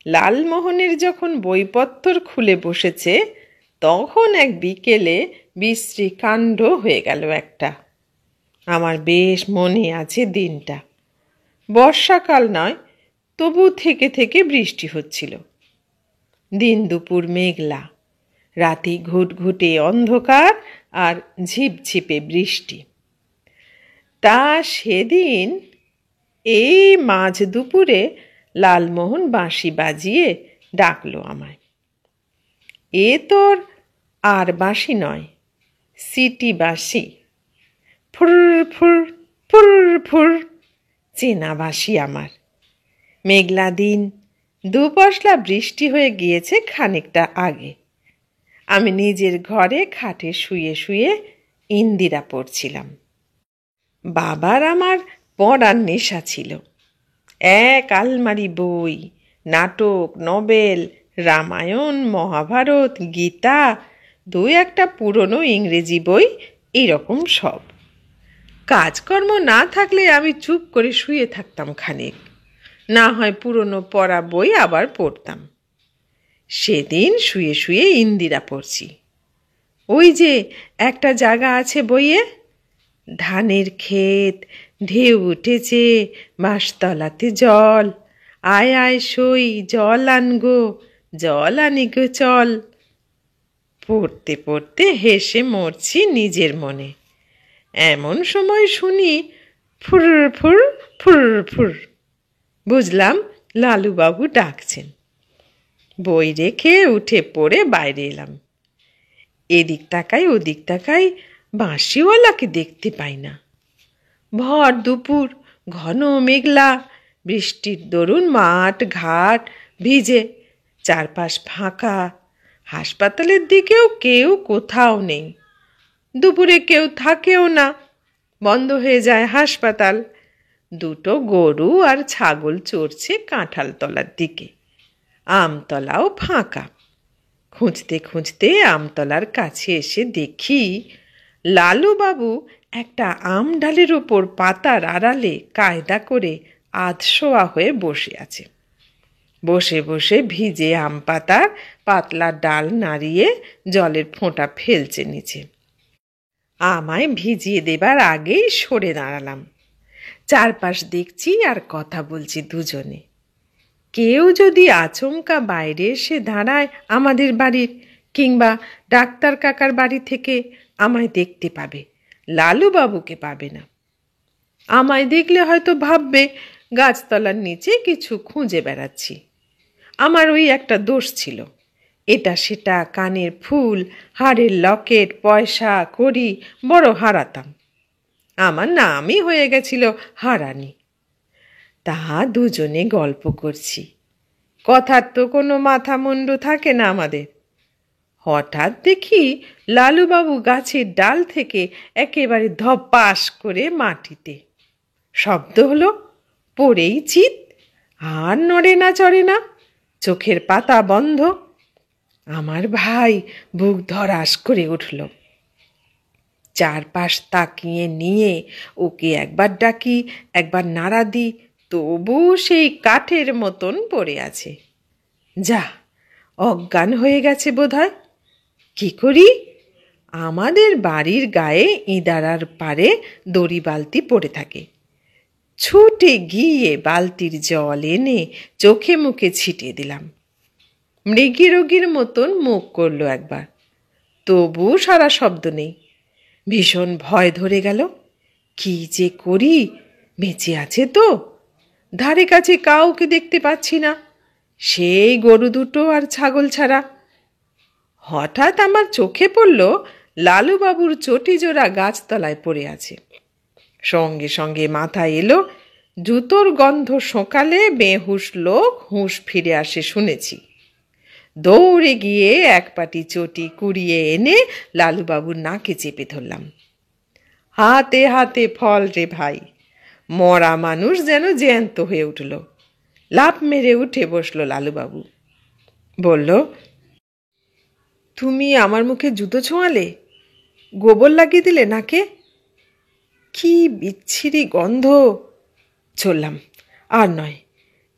লালমোহনের যখন বইপত্তর খুলে বসেছে, তখন এক বিকেলে বিশ্রী কাণ্ড হয়ে গেল একটা। আমার বেশ মনে আছে দিনটা। বর্ষাকাল নয়, তবু থেকে থেকে বৃষ্টি হচ্ছিল। দিন দুপুর মেঘলা, রাতে ঘুটঘুটে অন্ধকার আর ঝিপঝিপে বৃষ্টি। তা সেদিন এই মাঝ দুপুরে লালমোহন বাঁশি বাজিয়ে ডাকলো আমায়। এ তোর আর বাঁশি নয়, সিটি বাঁশি। ফুর ফুর ফুর ফুর, চেনা বাঁশি আমার। মেঘলা দিন, 2 পশলা বৃষ্টি হয়ে গিয়েছে খানিকটা আগে। আমি নিজের ঘরে খাটে শুয়ে শুয়ে ইন্দিরা পড়ছিলাম। বাবার আমার পড়ার নেশা ছিল। এক আলমারি বই, নাটক, নভেল, রামায়ণ, মহাভারত, গীতা, 2-1টা পুরনো ইংরেজি বই, এইরকম সব। কাজকর্ম না থাকলে আমি চুপ করে শুয়ে থাকতাম খানিক, না হয় পুরনো পড়া বই আবার পড়তাম। সেদিন শুয়ে শুয়ে ইন্দিরা পড়ছি। ওই যে একটা জায়গা আছে বইয়ে, ধানের ক্ষেত, ঢেউ উঠেছে, বাঁশতলাতে জল, আয় আয় সই, জল আনগো, জল আনি গো চল। পড়তে পড়তে হেসে মরছি নিজের মনে। এমন সময় শুনি ফুর ফুর ফুর ফুর। বুঝলাম লালুবাবু ডাকছেন। বই রেখে উঠে পড়ে বাইরে এলাম। এদিক তাকাই ওদিক তাকাই, বাঁশিওয়ালাকে দেখতে পাই না। ভর দুপুর, ঘন মেঘলা, বৃষ্টির দরুন মাঠ ঘাট ভিজে, চারপাশ ফাঁকা। হাসপাতালের দিকেও কেউ কোথাও নেই। দুপুরে কেউ থাকেও না, বন্ধ হয়ে যায় হাসপাতাল। দুটো গরু আর ছাগল চড়ছে কাঁঠালতলার দিকে। আমতলাও ফাঁকা। খুঁজতে খুঁজতে আমতলার কাছে এসে দেখি লালুবাবু একটা আম ডালের ওপর পাতার আড়ালে কায়দা করে আধশোয়া হয়ে বসে আছে। বসে বসে ভিজে আম পাতার পাতলা ডাল নাড়িয়ে জলের ফোঁটা ফেলছে নিচে। আমায় ভিজিয়ে দেবার আগেই সরে দাঁড়ালাম। চারপাশ দেখছি আর কথা বলছি দুজনে। কেউ যদি আচমকা বাইরে এসে দাঁড়ায় আমাদের বাড়ির কিংবা ডাক্তার কাকার বাড়ি থেকে, আমায় দেখতে পাবে, লালুবাবুকে পাবে না। আমায় দেখলে হয়তো ভাববে গাছতলার নিচে কিছু খুঁজে বেড়াচ্ছি। আমার ওই একটা দোষ ছিল, এটা সেটা কানের ফুল, হাড়ের লকেট, পয়সা কড়ি বড় হারাতাম। আমার নামই হয়ে গেছিল হারানি। তা দুজনে গল্প করছি। কথার তো কোনো মাথা মুন্ডু থাকে না আমাদের। হঠাৎ দেখি লালুবাবু গাছের ডাল থেকে একেবারে ধপাস করে মাটিতে। শব্দ হলো, পড়েই চিৎ, আর নড়ে না চড়ে না, চোখের পাতা বন্ধ। আমার ভাই বুক ধড়াস করে উঠল। চারপাশ তাকিয়ে নিয়ে ওকে একবার ডাকি, একবার নাড়া দিই, তবু সেই কাঠের মতন পড়ে আছে। যা, অজ্ঞান হয়ে গেছে বোধহয়। কি করি? আমাদের বাড়ির গায়ে ইদারার পারে দড়ি বালতি পড়ে থাকে। ছুটে গিয়ে বালতির জল এনে চোখে মুখে ছিটিয়ে দিলাম। মৃগী রোগীর মতন মুখ করল একবার, তবু সারা শব্দ নেই। ভীষণ ভয় ধরে গেল। কি যে করি, বেঁচে আছে তো? ধারে কাছে কাউকে দেখতে পাচ্ছি না, সেই গরু দুটো আর ছাগল ছাড়া। হঠাৎ আমার চোখে পড়ল লালুবাবুর চটি জোড়া গাছতলায় পড়ে আছে। সঙ্গে সঙ্গে মাথায় এলো, জুতোর গন্ধ শোকালে বেহুশ লোক হুঁশ ফিরে আসে শুনেছি। দৌড়ে গিয়ে এক পাটি চটি কুড়িয়ে এনে লালুবাবুর নাকে চেপে ধরলাম। হাতে হাতে ফল রে ভাই। মরা মানুষ যেন জ্যান্ত হয়ে উঠল। লাফ মেরে উঠে বসলো লালুবাবু। বলল, তুমি আমার মুখে জুতো ছোঁয়ালে? গোবর লাগিয়ে দিলে নাকে? কি বিচ্ছিরি গন্ধ! চললাম, আর নয়।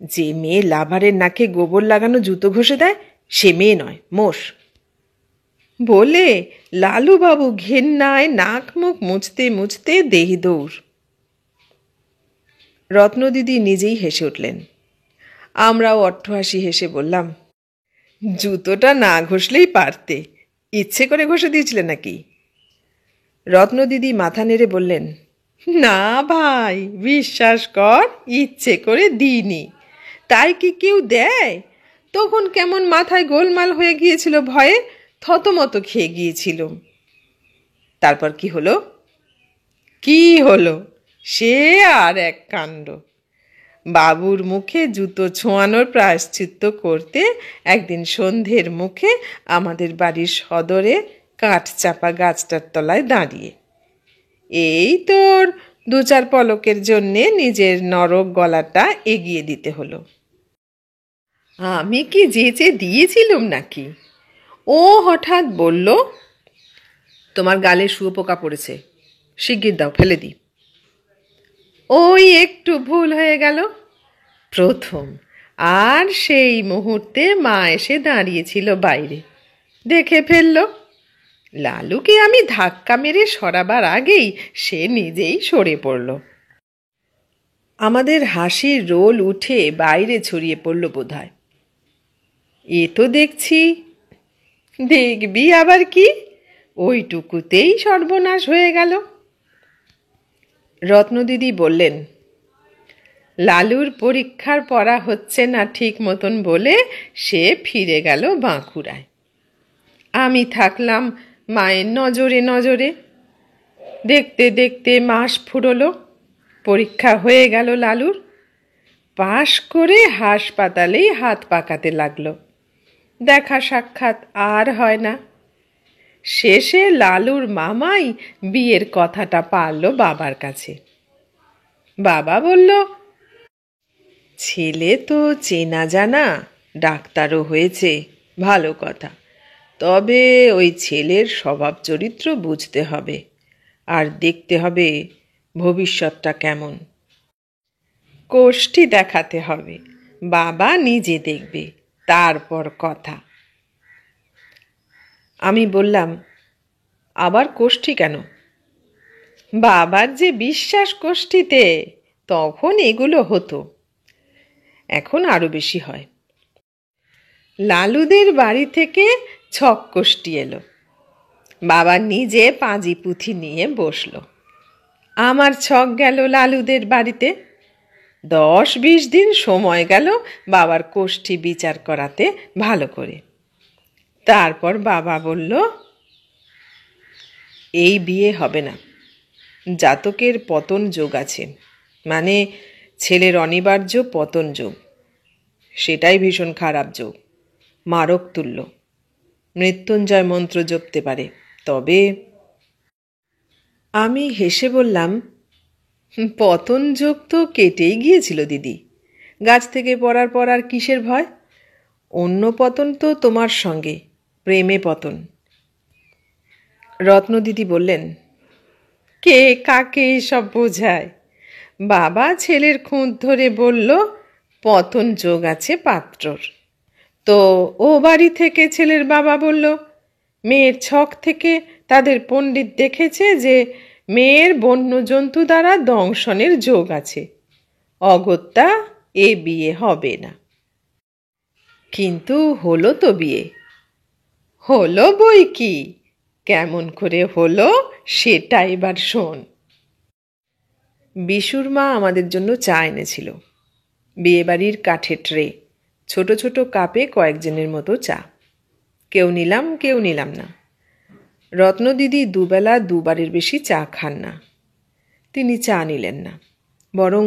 যে মেয়ে লাভারের নাকে গোবর লাগানো জুতো ঘষে দেয় সে মেয়ে নয়, মোষ। বলে লালুবাবু ঘেন্নায় নাক মুখ মুছতে মুছতে দেহি দৌড়। রত্নদিদি নিজেই হেসে উঠলেন। আমরাও অট্টহাসি হেসে বললাম, জুতোটা না ঘষলেই পারতে, ইচ্ছে করে ঘষে দিয়েছিলে নাকি? রত্নদিদি মাথা নেড়ে বললেন, না ভাই, বিশ্বাস কর, ইচ্ছে করে দিইনি। তাই কি কেউ দেয়? তখন কেমন মাথায় গোলমাল হয়ে গিয়েছিল, ভয়ে থতমত খেয়ে গিয়েছিল। তারপর কি হলো? কি হলো সে আর এক কাণ্ড। বাবুর মুখে জুতো ছোঁয়ানোর প্রায়শ্চিত্ত করতে একদিন সন্ধ্যের মুখে আমাদের বাড়ির সদরে কাঠচাপা গাছটার তলায় দাঁড়িয়ে এই তোর 2-4 পলকের জন্যে নিজের নরক গলাটা এগিয়ে দিতে হলো। আমি কি যেচে দিয়েছিলুম নাকি? ও হঠাৎ বলল, তোমার গালে শুয়োপোকা পড়েছে, শিগগির দাও, ফেলে দিই। ওই একটু ভুল হয়ে গেল প্রথম, আর সেই মুহূর্তে মা এসে দাঁড়িয়েছিল বাইরে, দেখে ফেলল। লালুকে আমি ধাক্কা মেরে সরাবার আগেই সে নিজেই সরে পড়ল। আমাদের হাসির রোল উঠে বাইরে ছড়িয়ে পড়ল বোধহয়। এ তো দেখছি। দেখবি আবার কি, ওইটুকুতেই সর্বনাশ হয়ে গেল। রত্নদিদি বললেন, লালুর পরীক্ষার পড়া হচ্ছে না ঠিক মতন বলে সে ফিরে গেল বাঁকুড়ায়। আমি থাকলাম মায়ের নজরে নজরে। দেখতে দেখতে মাস ফুরলো, পরীক্ষা হয়ে গেল লালুর। পাশ করে হাসপাতালেই হাত পাকাতে লাগলো। দেখা সাক্ষাৎ আর হয় না। শেষে লালুর মামাই বিয়ের কথাটা পারল বাবার কাছে। বাবা বলল, ছেলে তো চেনা জানা, ডাক্তারও হয়েছে, ভালো কথা। তবে ওই ছেলের স্বভাব চরিত্র বুঝতে হবে, আর দেখতে হবে ভবিষ্যৎটা কেমন। কোষ্ঠী দেখাতে হবে, বাবা নিজে দেখবে, তারপর কথা। আমি বললাম, আবার কোষ্ঠী কেন? বাবার যে বিশ্বাস কোষ্ঠীতে, তখন এগুলো হতো, এখন আরো বেশি হয়। লালুদের বাড়ি থেকে ছক কোষ্ঠী এলো। বাবা নিজে পাঁজি পুঁথি নিয়ে বসলো। আমার ছক গেল লালুদের বাড়িতে। 10-20 দিন সময় গেল বাবার কোষ্ঠী বিচার করাতে ভালো করে। তারপর বাবা বলল, এই বিয়ে হবে না। জাতকের পতন যোগ আছে, মানে ছেলের অনিবার্য পতন যোগ। সেটাই ভীষণ খারাপ যোগ, মারক তুল্য। মৃত্যুঞ্জয় মন্ত্র জপতে পারে, তবে। আমি হেসে বললাম, পতন যোগ তো কেটেই গিয়েছিল দিদি। গাছ থেকে পড়ার পর আর কিসের ভয়? অন্য পতন তো তোমার সঙ্গে, প্রেমে পতন। রত্নদিদি বললেন, কে কাকে সব বোঝায়? বাবা ছেলের খুঁত ধরে বলল, পতন যোগ আছে পাত্রর। তো ও বাড়ি থেকে ছেলের বাবা বলল, মেয়ের ছক থেকে তাদের পণ্ডিত দেখেছে যে মেয়ের বন্য জন্তু দ্বারা দংশনের যোগ আছে, অগত্যা এ বিয়ে হবে না। কিন্তু হলো তো বিয়ে। হলো বই কি, কেমন করে হলো সেটা এবার শোন। বিশুর মা আমাদের জন্য চা এনেছিল। বিয়েবাড়ির কাঠের ট্রে, ছোট ছোট কাপে কয়েকজনের মতো চা। কেউ নিলাম, কেউ নিলাম না। রত্নদিদি দুবেলা দুবারের বেশি চা খান না। তিনি চা নিলেন না, বরং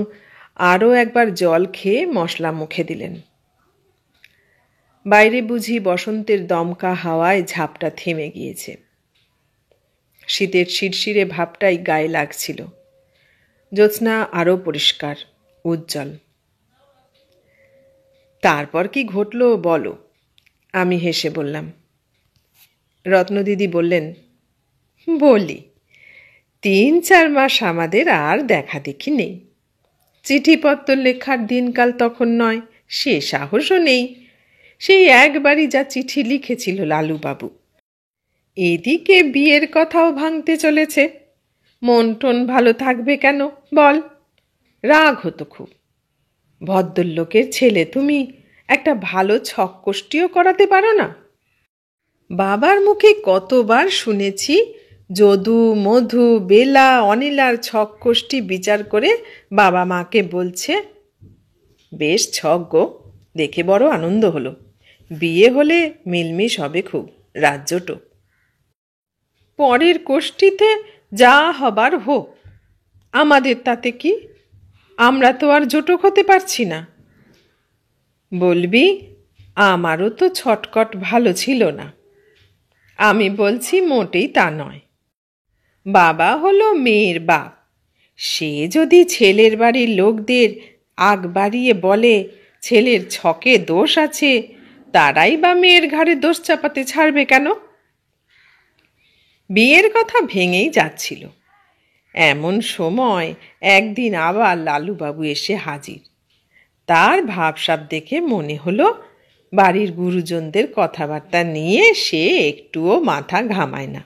আরও একবার জল খেয়ে মশলা মুখে দিলেন। বাইরে বুঝি বসন্তের দমকা হাওয়ায় ঝাপটা থেমে গিয়েছে। শীতের শিরশিরে ভাবটাই গায়ে লাগছিল। জ্যোৎস্না আরও পরিষ্কার, উজ্জ্বল। তারপর কি ঘটল বলো, আমি হেসে বললাম। রত্নদিদি বললেন, বলি, 3-4 মাস আমাদের আর দেখা দেখি নেই। চিঠিপত্র লেখার দিনকাল তখন নয়, সে সাহসও নেই। সেই একবারই যা চিঠি লিখেছিল লালুবাবু। এদিকে বিয়ের কথাও ভাঙতে চলেছে। মন টন ভালো থাকবে কেন বল? রাগ হতো খুব। ভদ্রলোকের ছেলে তুমি, একটা ভালো ছক কোষ্ঠীও করাতে পারো না? বাবার মুখে কতবার শুনেছি যদু, মধু, বেলা, অনিলার ছক কোষ্ঠী বিচার করে বাবা মাকে বলছে, বেশ ছক গো, দেখে বড় আনন্দ হলো। বিয়ে হলে মিলমিশ হবে খুব, রাজ্যটো। পরের কোষ্ঠীতে যা হবার হোক, আমাদের তাতে কি? আমরা তো আর জোটক হতে পারছি না। বলবি, আমারও তো ছটকট ভালো ছিল না। আমি বলছি মোটেই তা নয়। বাবা হলো মেয়ের বাপ। সে যদি ছেলের বাড়ির লোকদের আগ বাড়িয়ে বলে ছেলের ছকে দোষ আছে, তারাই বা মেয়ের ঘাড়ে দোষ চাপাতে ছাড়বে কেন? বিয়ের কথা ভেঙেই যাচ্ছিল। এমন সময় একদিন আবার লালুবাবু এসে হাজির। তার ভাবসাব দেখে মনে হলো বাড়ির গুরুজনদের কথাবার্তা নিয়ে সে একটুও মাথা ঘামায় না,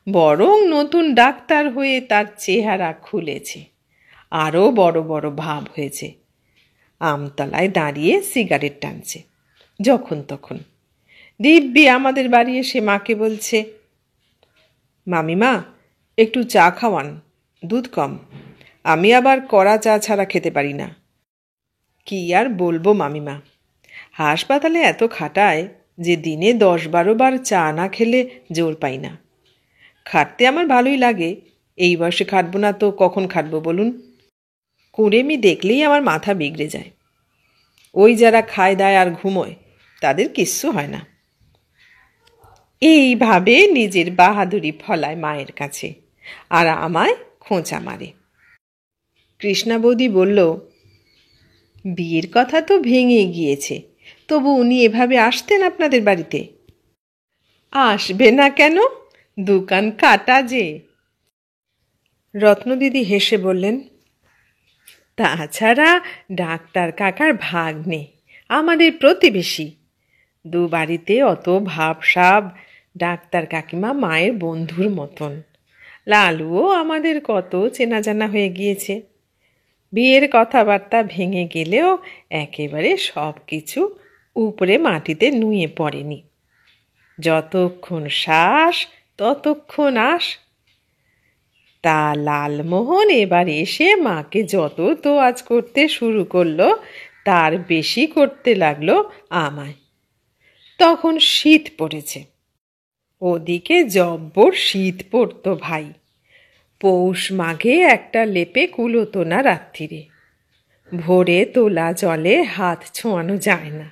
বরং নতুন ডাক্তার হয়ে তার চেহারা খুলেছে, আরও বড় বড় ভাব হয়েছে। আমতলায় দাঁড়িয়ে সিগারেট টানছে যখন তখন। দিব্যি আমাদের বাড়ি এসে মাকে বলছে, মামিমা একটু চা খাওয়ান, দুধ কম, আমি আবার কড়া চা ছাড়া খেতে পারি না। কি আর বলবো মামিমা, হাসপাতালে এত খাটায় যে দিনে 10-12 বার চা না খেলে জোর পাই না। খাটতে আমার ভালোই লাগে, এই বয়সে খাটবো না তো কখন খাটবো বলুন? কুঁড়েমি দেখলেই আমার মাথা বিগড়ে যায়। ওই যারা খায় দায় আর ঘুমোয় তাদের কিচ্ছু হয় না। এইভাবে নিজের বাহাদুরি ফলায় মায়ের কাছে, আর আমায় খোঁচা মারে। কৃষ্ণা বৌদি বলল, বিয়ের কথা তো ভেঙে গিয়েছে, তবু উনি এভাবে আসতেন আপনাদের বাড়িতে? আসবে না কেন, দোকান কাটা যে। রত্নদিদি হেসে বললেন, তাছাড়া ডাক্তার কাকার ভাগ্নে, আমাদের প্রতিবেশী। বাড়িতে অত ভাবসাব, ডাক্তার কাকিমা মায়ের বন্ধুর মতন। লালুও আমাদের কত চেনা জানা হয়ে গিয়েছে। বিয়ের কথাবার্তা ভেঙে গেলেও একেবারে সব কিছু উপরে মাটিতে নুয়ে পড়েনি। যতক্ষণ শ্বাস ততক্ষণ আস। তা লালমোহন এবার এসে মাকে যত তোয়াজ করতে শুরু করলো তার বেশি করতে লাগলো আমায়। তখন শীত পড়েছে, ওদিকে জব্বর শীত পড়তো ভাই। পৌষ মাঘে একটা লেপে কুলোতো না রাত্রিরে। ভোরে তোলা জলে হাত ছোঁয়ানো যায় না,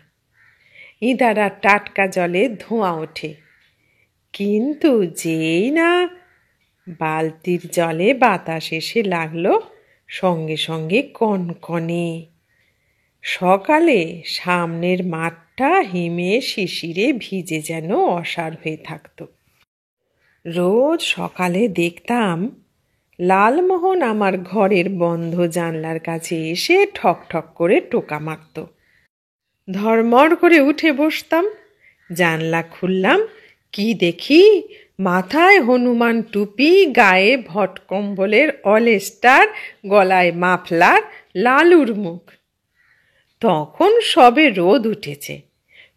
ইঁদারা টাটকা জলে ধোঁয়া ওঠে। কিন্তু যেই না বালতির জলে বাতাস এসে লাগলো, সঙ্গে সঙ্গে কনকনে। সকালে সামনের মাঠটা হিমে শিশিরে ভিজে যেন অসাড় হয়ে থাকত। রোজ সকালে দেখতাম লালমোহন আমার ঘরের বন্ধ জানলার কাছে এসে ঠক ঠক করে টোকা মারত। ধর্মড় করে উঠে বসতাম, জানলা খুললাম, কি দেখি মাথায় হনুমান টুপি, গায়ে ভটকম্বলের অলস্টার, গলায় মাফলার, লালুর মুখ। তখন সবে রোদ উঠেছে,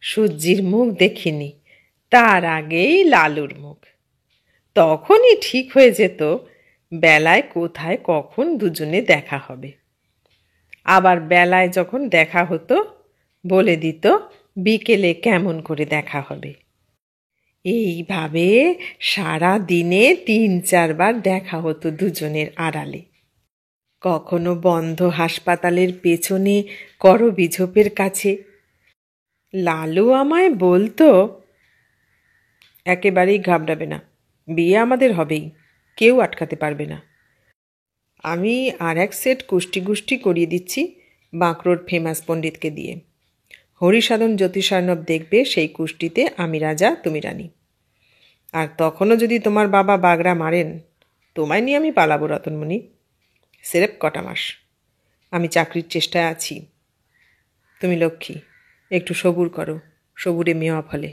সূর্যির মুখ দেখিনি, তার আগেই লালুর মুখ। তখনই ঠিক হয়ে যেত বেলায় কোথায় কখন দুজনে দেখা হবে। আবার বেলায় যখন দেখা হতো বলে দিত বিকেলে কেমন করে দেখা হবে। এইভাবে সারা দিনে 3-4 বার দেখা হতো দুজনের আড়ালে। কখনো বন্ধ হাসপাতালের পেছনে করবি ঝোপের কাছে। লালু আমায় বলতো, একেবারেই ঘাবড়াবে না, বিয়ে আমাদের হবেই, কেউ আটকাতে পারবে না। আমি আর এক সেট কুষ্টি করিয়ে দিচ্ছি বাঁকড়োর ফেমাস পণ্ডিতকে দিয়ে। হরিসাধন জ্যোতিষার্ণব দেখবে সেই কুষ্টিতে আমি রাজা তুমি রানী। আর তখনও যদি তোমার বাবা বাগড়া মারেন, তোমায় নিয়ে আমি পালাবো রতনমণি। সেরেপ কটা মাস, আমি চাকরির চেষ্টায় আছি। তুমি লক্ষ্মী, একটু সবুর করো, সবুরে মেয়া ফলে।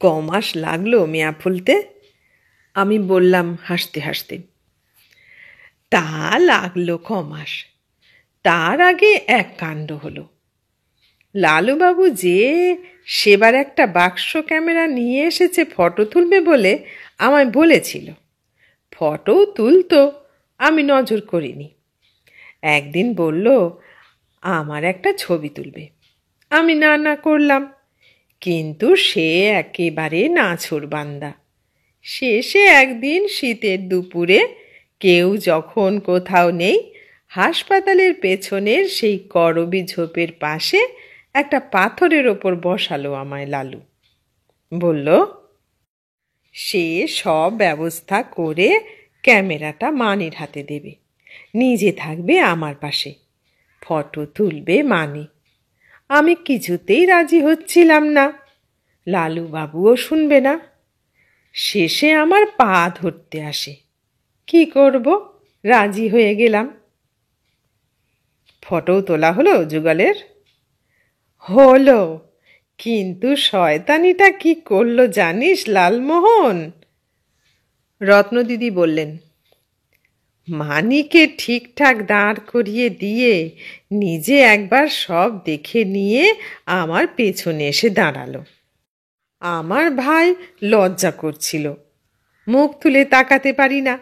কমাস লাগলো মেয়া ফুলতে? আমি বললাম হাসতে হাসতে। তা লাগলো কমাস। তার আগে এক কাণ্ড হলো। লালুবাবু যে সেবার একটা বাক্স ক্যামেরা নিয়ে এসেছে ফটো তুলবে বলে আমায় বলেছিল। ফটোও তুলতো, আমি নজর করিনি। একদিন বলল আমার একটা ছবি তুলবে, আমি না না করলাম। কিন্তু সে একেবারে নাছোড়বান্দা। শেষে একদিন শীতের দুপুরে কেউ যখন কোথাও নেই, হাসপাতালের পেছনের সেই করবি ঝোপের পাশে একটা পাথরের ওপর বসালো আমায় লালু। বলল সে সব ব্যবস্থা করে ক্যামেরাটা মানির হাতে দেবে, নিজে থাকবে আমার পাশে, ফটো তুলবে মানি। আমি কিছুতেই রাজি হচ্ছিলাম না, লালুবাবুও শুনবে না। শেষে আমার পা ধরতে আসে। কি করব, রাজি হয়ে গেলাম। ফটো তোলা হলো যুগলের? হলো, কিন্তু শয়তানিটা কি করলো জানিস লালমোহন? রত্নদিদি বললেন, মানিকে ঠিকঠাক দাঁড় করিয়ে দিয়ে নিজে একবার সব দেখে নিয়ে আমার পেছনে এসে দাঁড়ালো। আমার ভাই লজ্জা করছিল, মুখ তুলে তাকাতে পারি না।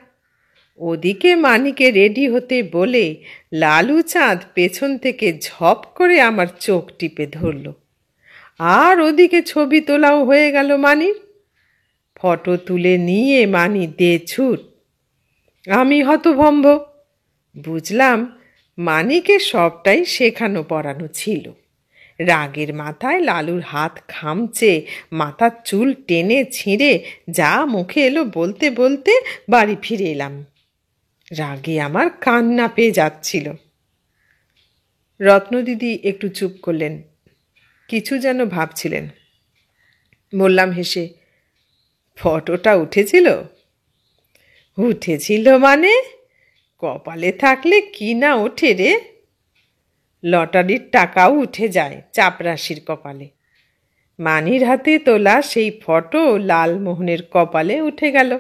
ওদিকে মানিকে রেডি হতে বলে লালু চাঁদ পেছন থেকে ঝপ করে আমার চোখ টিপে ধরল। আর ওদিকে ছবি তোলাও হয়ে গেল মানির। ফটো তুলে নিয়ে মানি দে ছুট। আমি হতভম্ব। বুঝলাম মানিকে সবটাই শেখানো পড়ানো ছিল। রাগের মাথায় লালুর হাত খামচে মাথার চুল টেনে ছিঁড়ে যা মুখে এলো বলতে বলতে বাড়ি ফিরে এলাম। রাগে আমার কান্না পেয়ে যাচ্ছিল। রত্নদিদি একটু চুপ করলেন, কিছু যেন ভাবছিলেন। বললাম হেসে, ফটোটা উঠেছিল? উঠেছিল মানে? কপালে থাকলে কি না ওঠে রে। লটারির টাকাও উঠে যায় চাপরাশির কপালে। মানির হাতে তোলা সেই ফটো লালমোহনের কপালে উঠে গেল।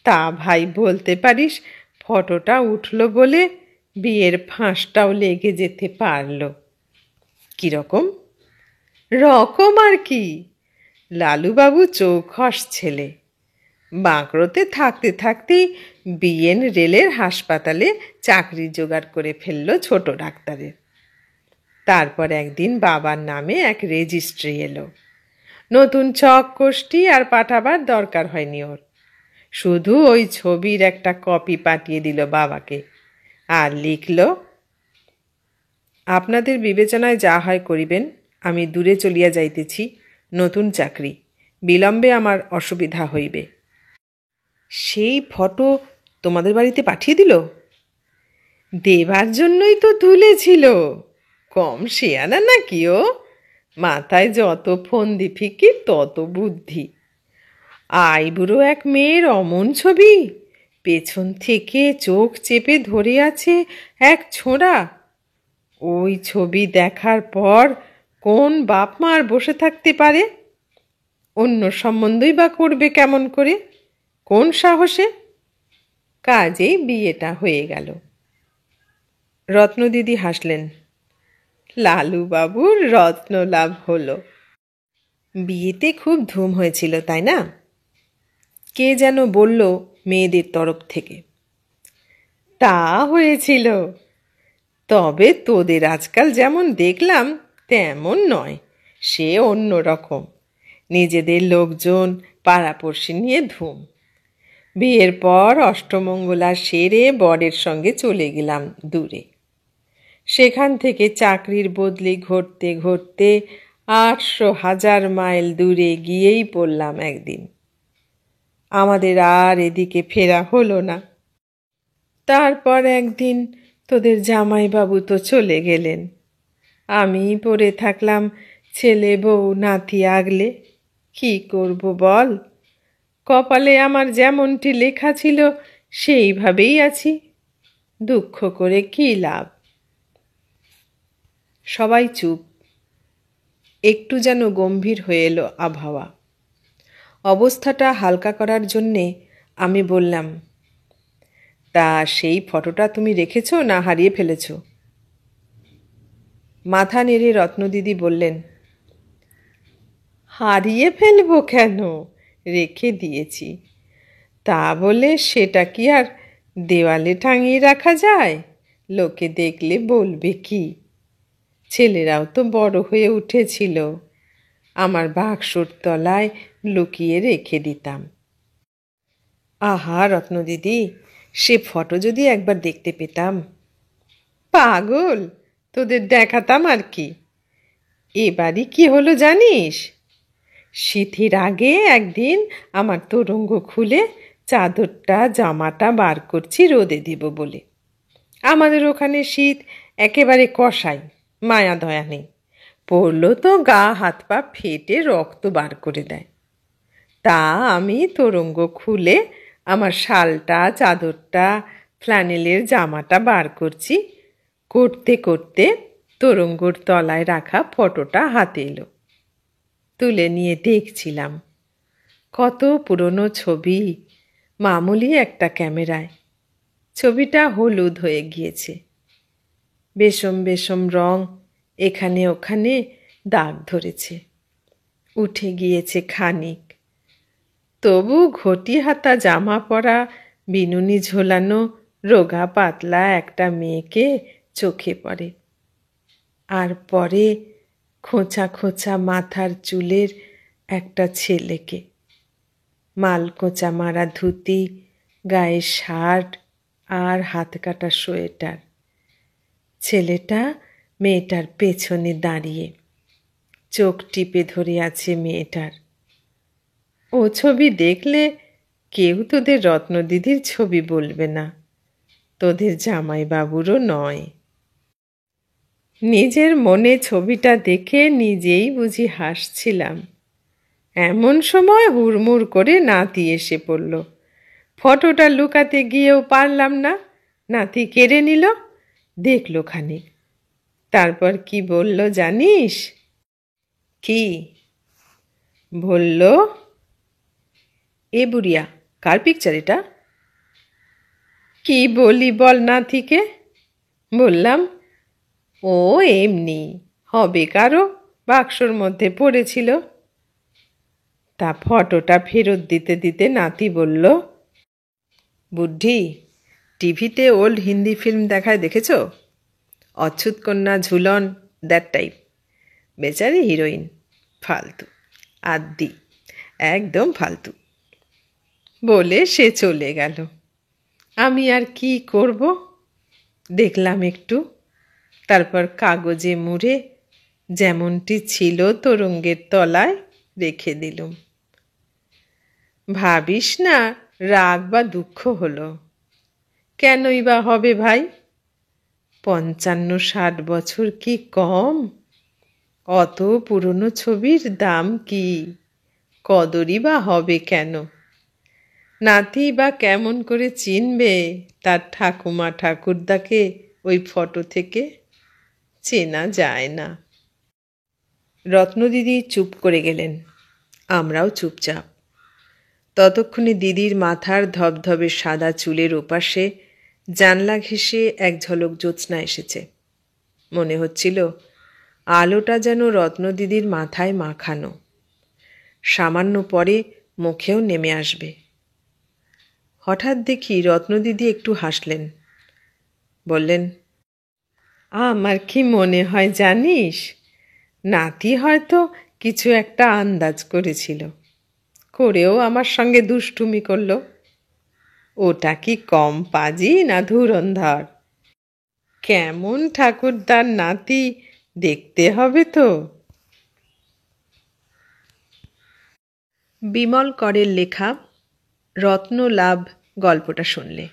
তা ভাই বলতে পারিস ফটোটা উঠল বলে বিয়ের ফাঁসটাও লেগে যেতে পারল। কিরকম? রকম আর কি। লালুবাবু চৌখস ছেলে। বাঁকড়োতে থাকতে থাকতেই বিএন রেলের হাসপাতালে চাকরি জোগাড় করে ফেলল ছোট ডাক্তারের। তারপর একদিন বাবার নামে এক রেজিস্ট্রি এলো। নতুন ছক কষ্টি আর পাঠাবার দরকার হয়নি ওর। শুধু ওই ছবির একটা কপি পাঠিয়ে দিল বাবাকে, আর লিখল, আপনাদের বিবেচনায় যা হয় করিবেন। আমি দূরে চলিয়া যাইতেছি, নতুন চাকরি, বিলম্বে আমার অসুবিধা হইবে। সেই ফটো তোমাদের বাড়িতে পাঠিয়ে দিল? দেবার জন্যই তো তুলেছিল। কম শেয়ানা নাকি ও? মাথায় যত ফন্দি ফিকির তত বুদ্ধি। আইবুড়ো এক মেয়ের অমন ছবি, পেছন থেকে চোখ চেপে ধরে আছে এক ছোঁড়া। ওই ছবি দেখার পর কোন বাপ মা আর বসে থাকতে পারে? অন্য সম্বন্ধই বা করবে কেমন করে, কোন সাহসে? কাজেই বিয়েটা হয়ে গেল। রত্নদিদি হাসলেন। লালুবাবুর রত্ন লাভ হলো। বিয়েতে খুব ধুম হয়েছিল, তাই না? কে যেন বলল মেয়েদের তরফ থেকে। তা হয়েছিল, তবে তোদের আজকাল যেমন দেখলাম তেমন নয়, সে অন্য রকম। নিজেদের লোকজন পাড়াপড়শি নিয়ে ধুম। বিয়ের পর অষ্টমঙ্গলা সেরে বরের সঙ্গে চলে গেলাম দূরে। সেখান থেকে চাকরির বদলি ঘটতে ঘটতে ৮০০,০০০ মাইল দূরে গিয়েই পড়লাম একদিন। আমাদের আর এদিকে ফেরা হলো না। তারপর একদিন তোদের জামাইবাবু তো চলে গেলেন। আমি পড়ে থাকলাম ছেলে বউ নাতি আগলে। কি করব বল? কপালে আমার যেমনটি লেখা ছিল সেইভাবেই আছি। দুঃখ করে কি লাভ? সবাই চুপ। একটু যেন গম্ভীর হয়ে এলো আবহাওয়া। অবস্থাটা হালকা করার জন্যে আমি বললাম, তা সেই ফটোটা তুমি রেখেছ না হারিয়ে ফেলেছ? মাথা নেড়ে রত্নদিদি বললেন, হারিয়ে ফেলবো কেন, রেখে দিয়েছি। তা বলে সেটা কি আর দেওয়ালে টাঙিয়ে রাখা যায়? লোকে দেখলে বলবে কি? ছেলেরাও তো বড় হয়ে উঠেছিল। আমার বাক্সর তলায় লুকিয়ে রেখে দিতাম। আহা রত্নদিদি, সে ফটো যদি একবার দেখতে পেতাম। পাগল, তোদের দেখাতাম আর কি। এবারই কি হলো জানিস? শীতের আগে একদিন আমার তোরঙ্গ খুলে চাদরটা জামাটা বার করছি রোদে দিব বলে। আমাদের ওখানে শীত একেবারে কষাই, মায়া দয়া নেই। পড়লো তো গা হাত পা ফেটে রক্ত বার করে দেয়। তা আমি তোরঙ্গ খুলে আমার শালটা চাদরটা ফ্ল্যানেলের জামাটা বার করছি, করতে করতে তোরঙ্গর তলায় রাখা ফটোটা হাতে এলো। তুলে নিয়ে দেখছিলাম। কত পুরনো ছবি, মামুলি একটা ক্যামেরায়। ছবিটা হলুদ হয়ে গিয়েছে। বেশম বেশম রং এখানে ওখানে দাগ ধরেছে, উঠে গিয়েছে খানিক। তবু ঘটি হাতা জামা পরা বিনুনি ঝোলানো রোগা পাতলা একটা মেয়েকে চোখে পড়ে, আর পরে খোঁচা খোঁচা মাথার চুলের একটা ছেলেকে, মালকোঁচা মারা ধুতি, গায়ে শার্ট আর হাত কাটা সোয়েটার। ছেলেটা মেয়েটার পেছনে দাঁড়িয়ে চোখ টিপে ধরে আছে মেয়েটার। ও ছবি দেখলে কেউ তোদের রত্নদিদির ছবি বলবে না, তোদের জামাইবাবুরও নয়। নিজের মনে ছবিটা দেখে নিজেই বুঝি হাসছিলাম। এমন সময় হুড়মুড় করে নাতি এসে পড়ল। ফটোটা লুকাতে গিয়েও পারলাম না, নাতি কেড়ে নিল। দেখলো খানিক, তারপর কি বলল জানিস? কি বলল? এ বুড়িয়া, কার পিকচার এটা? কি বলি বল নাতিকে? বললাম, ও এমনি হবে কারো, বাক্সর মধ্যে পড়েছিল। তা ফটোটা ফেরত দিতে দিতে নাতি বলল, বুদ্ধি, টিভিতে ওল্ড হিন্দি ফিল্ম দেখায় দেখেছ? অচ্ছুত কন্যা, ঝুলন, দ্যাট টাইপ। বেচারি হিরোইন ফালতু, আদ্দি, একদম ফালতু। বলে সে চলে গেল। আমি আর কি করব? দেখলাম একটু, তারপর কাগজে মুড়ে যেমনটি ছিল তোরঙ্গের তলায় রেখে দিলুম। ভাবিস না রাগ বা দুঃখ হলো, কেনই বা হবে ভাই? 55-60 বছর কি কম? অত পুরনো ছবির দাম কি, কদরই বা হবে কেন? নাতি বা কেমন করে চিনবে তার ঠাকুমা ঠাকুরদাকে ওই ফটো থেকে? চেনা যায় না। রত্নদিদি চুপ করে গেলেন, আমরাও চুপচাপ। ততক্ষণে দিদির মাথার ধবধবে সাদা চুলের ওপাশে জানলা ঘেঁষে এক ঝলক জ্যোৎস্না এসেছে। মনে হচ্ছিল আলোটা যেন রত্নদিদির মাথায় মাখানো, সামান্য পরে মুখেও নেমে আসবে। হঠাৎ দেখি রত্নদিদি একটু হাসলেন, বললেন, আমার কি মনে হয় জানিস? নাতি হয়তো কিছু একটা আন্দাজ করেছিল, করেও আমার সঙ্গে দুষ্টুমি করল। ওটা কি কম পাজি না ধুরন্ধর? কেমন ঠাকুরদার নাতি দেখতে হবে তো। বিমল করের লেখা রত্নলাভ গল্পটা শুনলে।